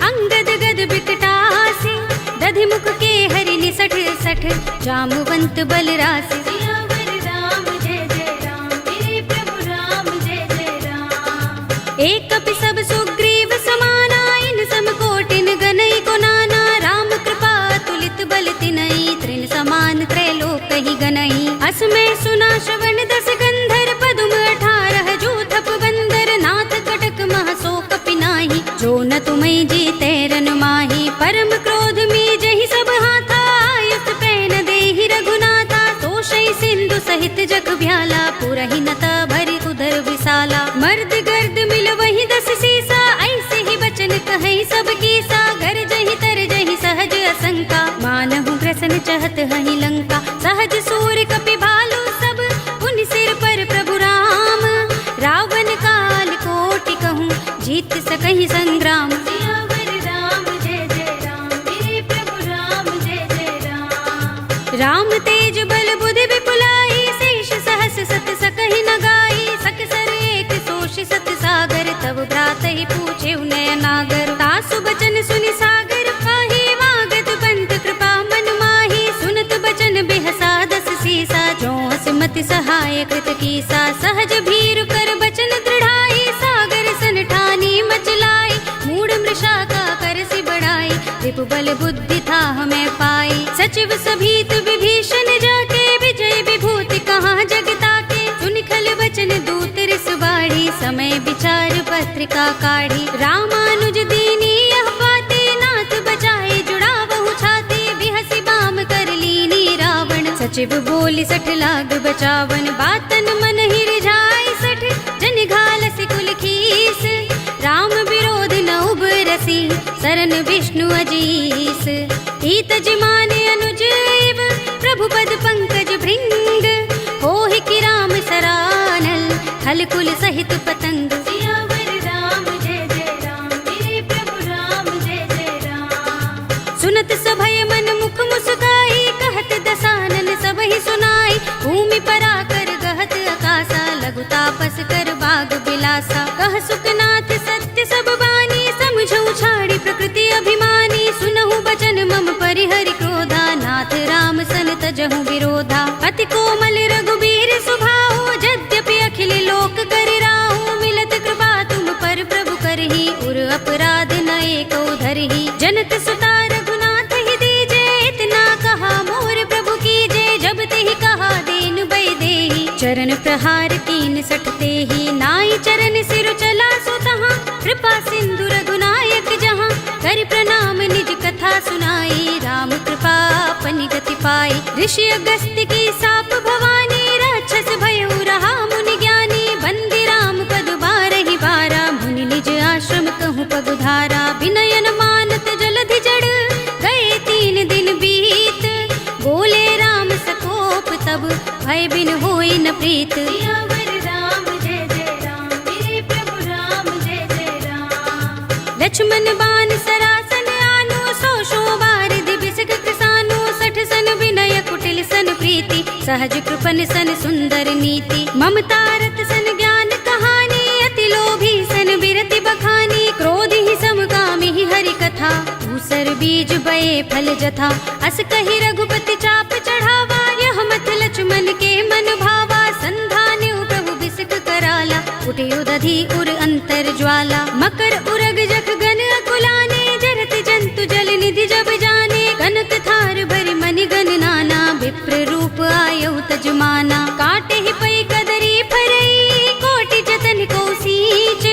अंगद गद विकटासी। दधि मुख के हरि निसठ सठ, जामवंत बल रासि। सियावर राम जय जय राम, मेरे प्रभु राम जय जय राम। एक कपि सब सुग्रीव समाना, इन सम कोटिन गनई को नाना। राम कृपा तुलित बल तिनई, त्रिन समान त्रैलोक ही गनई। अस में सुना श्रवण दस गंधर, पदुम 18 जूथप बंदर। नाथ कटक मह सो कपि नाही, जो न तुम्हें जीते रन माही। परम क्रोध में जहि सब हाथा, आयुष पैन देहि रघुनाथा। तोषै सिंधु सहित जग भ्याला, पुरहि नता भरि उदर विशाला। मर्द गर्द मिल वही 10 सीसा, ऐसे ही बचन कहे सब कीसा। गर जहि तर जहि सहज असंका, मानहु ग्रसन चहत हहि लंका। सहज सूर कपि भालु सब, पुनि सिर पर प्रभु राम। रावण काल कोटि कहूँ, जीत सकहि संग्राम। सियावर राम जय जय राम, मेरे प्रभु राम जय जय राम। राम तेज बल बुद्धि विपुलाई, शेष सहस सत सकहि न गाई। सकसर एक सोष सत सागर, तब भ्रात ही पूछे नय नागर। तासु बचन सुनि सागर पाही, वागत पंत कृपा मन माही। सुनत बचन बिहसा 10 सीसा, जो मति सहाय कृत कीसा। सहज भीर कर बचन दृढ़ाई, सागर सन ठानी मचलाई। मूढ़ मृषा का करसि बढ़ाई, रिपु बल बुद्धि था हमें पाई। सचिव सभीत विभीषण जाके, विजय विभूति कहाँ जगता के। सुनि खल बचन दूत रिस बाढ़ी, समय विचार पत्रिका काढ़ी। रामानुज दीनी यह बाते, नाथ बचाए जुड़ावहु छाती। बिहसि बाम कर लीनी रावण, सचिव बोली 60 लाग बचावन। बातन मन ही रिझाई 60, जन घालसि कुल खीस। राम विरोध न उबरसी, सरन विष्णु अजीस। ईत जिमाने अनुज इव, प्रभु पद पंकज भृंग। होहि कि राम सरानल, खल कुल सहित पतंग। सियावर राम जय जय राम, मेरे प्रभु राम जय जय राम। सुनत सभय मन मुख मुस्काई, कहत दसानन सबहि सुनाई। भूमि पराकर गहत आकाशा, लघु तापस कर बाग बिलासा। कह सुखनाथ सत्य सब बानी, समझऊ छाड़ी प्रकृति अभिमानी। सुनहु बचन मम परिहरि क्रोधा, नाथ राम सन तजहु विरोधा। अति कोमल रघुबीर स्वभाव, यद्यपि अखिल लोक कर राहु। मिलत कृपा तुम पर प्रभु करही, उर अपराध न एको धरही। जनत सुता रघुनाथ ही दीजे, इतना कहा मोर प्रभु कीजे। जब तेहि कहा दीन बै देहि, चरण प्रहार कीन सठते ही। नाई चरण सिर चला सो तहाँ, कृपा सिंधु रघुनायक जहाँ। कर प्रणाम निज कथा सुनाई, राम कृपा अपनी गति पाई। ऋषि अगस्त्य की साप भवानी, राक्षस भयउ रहा मुनि ज्ञानी। बंदी राम पद बारहि बारा, मुनि निज आश्रम कहूँ पगुधारा। विनयन मानत जलधि जड़, गए 3 दिन बीत। बोले राम सकोप तब, भय बिन होई न प्रीत। सियावर राम जय जय राम, मेरे प्रभु राम जय जय राम। लक्ष्मण बान सरासन आनो, 100 बार दिबिसक कृसानो। 60 सन विनय कुटिल सन प्रीति, सहज कृपन सन सुंदर नीति। ममता रत सन ज्ञान कहानी, अति लोभी सन बिरति बखानी। क्रोध ही समकामी ही हरि कथा, धूसर बीज बये फल जथा। अस कहि रघुपति चाप चढ़ावा, यह मत लक्ष्मण के मन भावा। संधान्यु प्रभु बिसक कराला, उठे उदधि उर अंतर ज्वाला। मकर उरग जख गन अकुलाने, जरत जंतु जल निधि जब जाने। कनक थार भरि मनि गन नाना, विप्र रूप आयउ तजमाना। काटे ही पै कदरी फरई, कोटि जतन को सींच।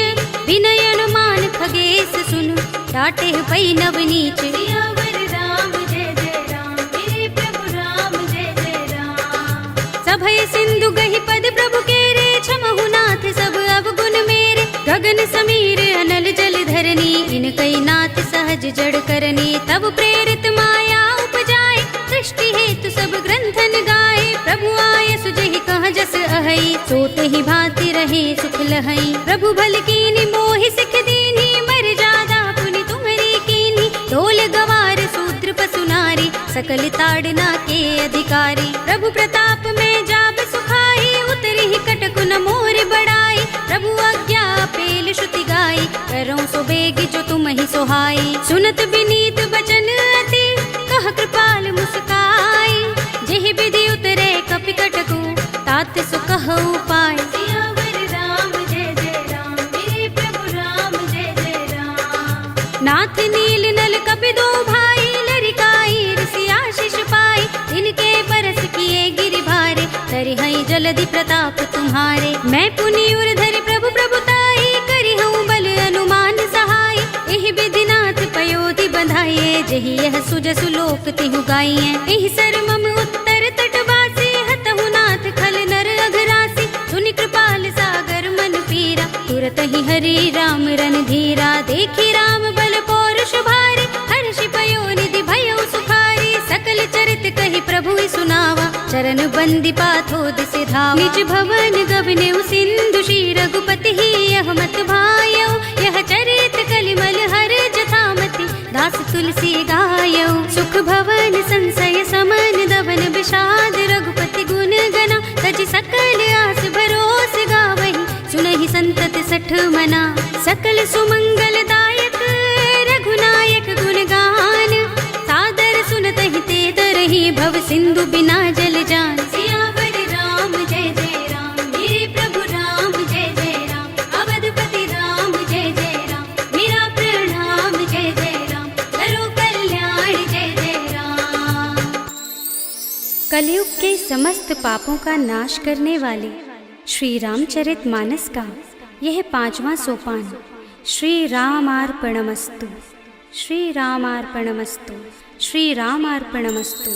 विनय अनुमान खगेश सुन, डाटे ही पै नवनीच। सियावर राम जय जय राम, मेरे प्रभु राम जय जय राम। सभय सिंधु गहि पद प्रभु केरे, क्षमहु नाथ सब अवगुण मेरे। गगन समीर अनल जल धरनी, इनकई नाथ सहज जड़ करनी। तब प्रेरित माया उपजाए, सृष्टि हेतु सब ग्रंथन गाए। प्रभु आय सुजहि कह जस अहै, सोत ही भांति रहे सुख लहै। प्रभु भल कीनी मोहि सिख दीनी, मर जादा पुनि तुम्हरी कीनी। ढोल गवार शूद्र पशु नारी, सकल ताड़ना के अधिकारी। प्रभु प्रताप में जाब सुखाई, उतरी ही कटक न मोर बड़ाई। प्रभु आज्ञा पेल श्रुति गाई, करऊं सो बेग जो तुम ही सोहाई। सुनत विनीत बचन अति, कह कृपाल मुस्काई। जेहि विधि उतरे कपि कटकु, तात सो कहु पाय। सियावर राम जय जय राम, मेरे प्रभु राम जय जय राम। नाथ नील नल कपि दो भाई, लरिकाई ऋषि आशीष पाई। तिनके बरस किए गिरि भारे, तरि हई जलधि प्रताप तुम्हारे। मैं पुनि उर धरि प्रभु प्रभुताई, करि हूँ बल अनुमान सहाय। एहि विधि नाथ पयोधि बंधाइए, जहि यह सुजसु लोक तिहु गाइए। एहि सर मम उत्तर तटवासी, हतहु नाथ खल नर अघरासी। सुनि कृपाल सागर मन पीरा, तुरत ही हरि राम रन धीरा। देखी राम बल पौरुष भारी, हर्षि पयो निधि भयउ सुखारी। सकल चरित कहि प्रभु सुनावा, चरण बंदी पाथोद से धावा। निज भवन गवने सिंधु श्री रघुपति ही, यह मत भायौ। यह चरित कलिमल हर जथामति, दास तुलसी गायौ। सुख भवन संशय समन, दवन विषाद रघुपति गुण गना। तज सकल आस भरोस गावहि, सुनहि संतत 60 मना। सकल सुमंगल दायक, रघुनायक गुण गान। सादर सुनतहि ते तरहि, भव सिंधु बिना जल जान। सियावर राम जय जय राम, मेरे प्रभु राम जय जय राम। अवधपति राम जय जय राम, मेरा प्रणाम जय जय राम। करो कल्याण जय जय राम। कलयुग के समस्त पापों का नाश करने वाले श्री रामचरित मानस का यह 5वां सोपान श्री रामार्पणमस्तु, श्री रामार्पणमस्तु, श्री रामार्पणमस्तु।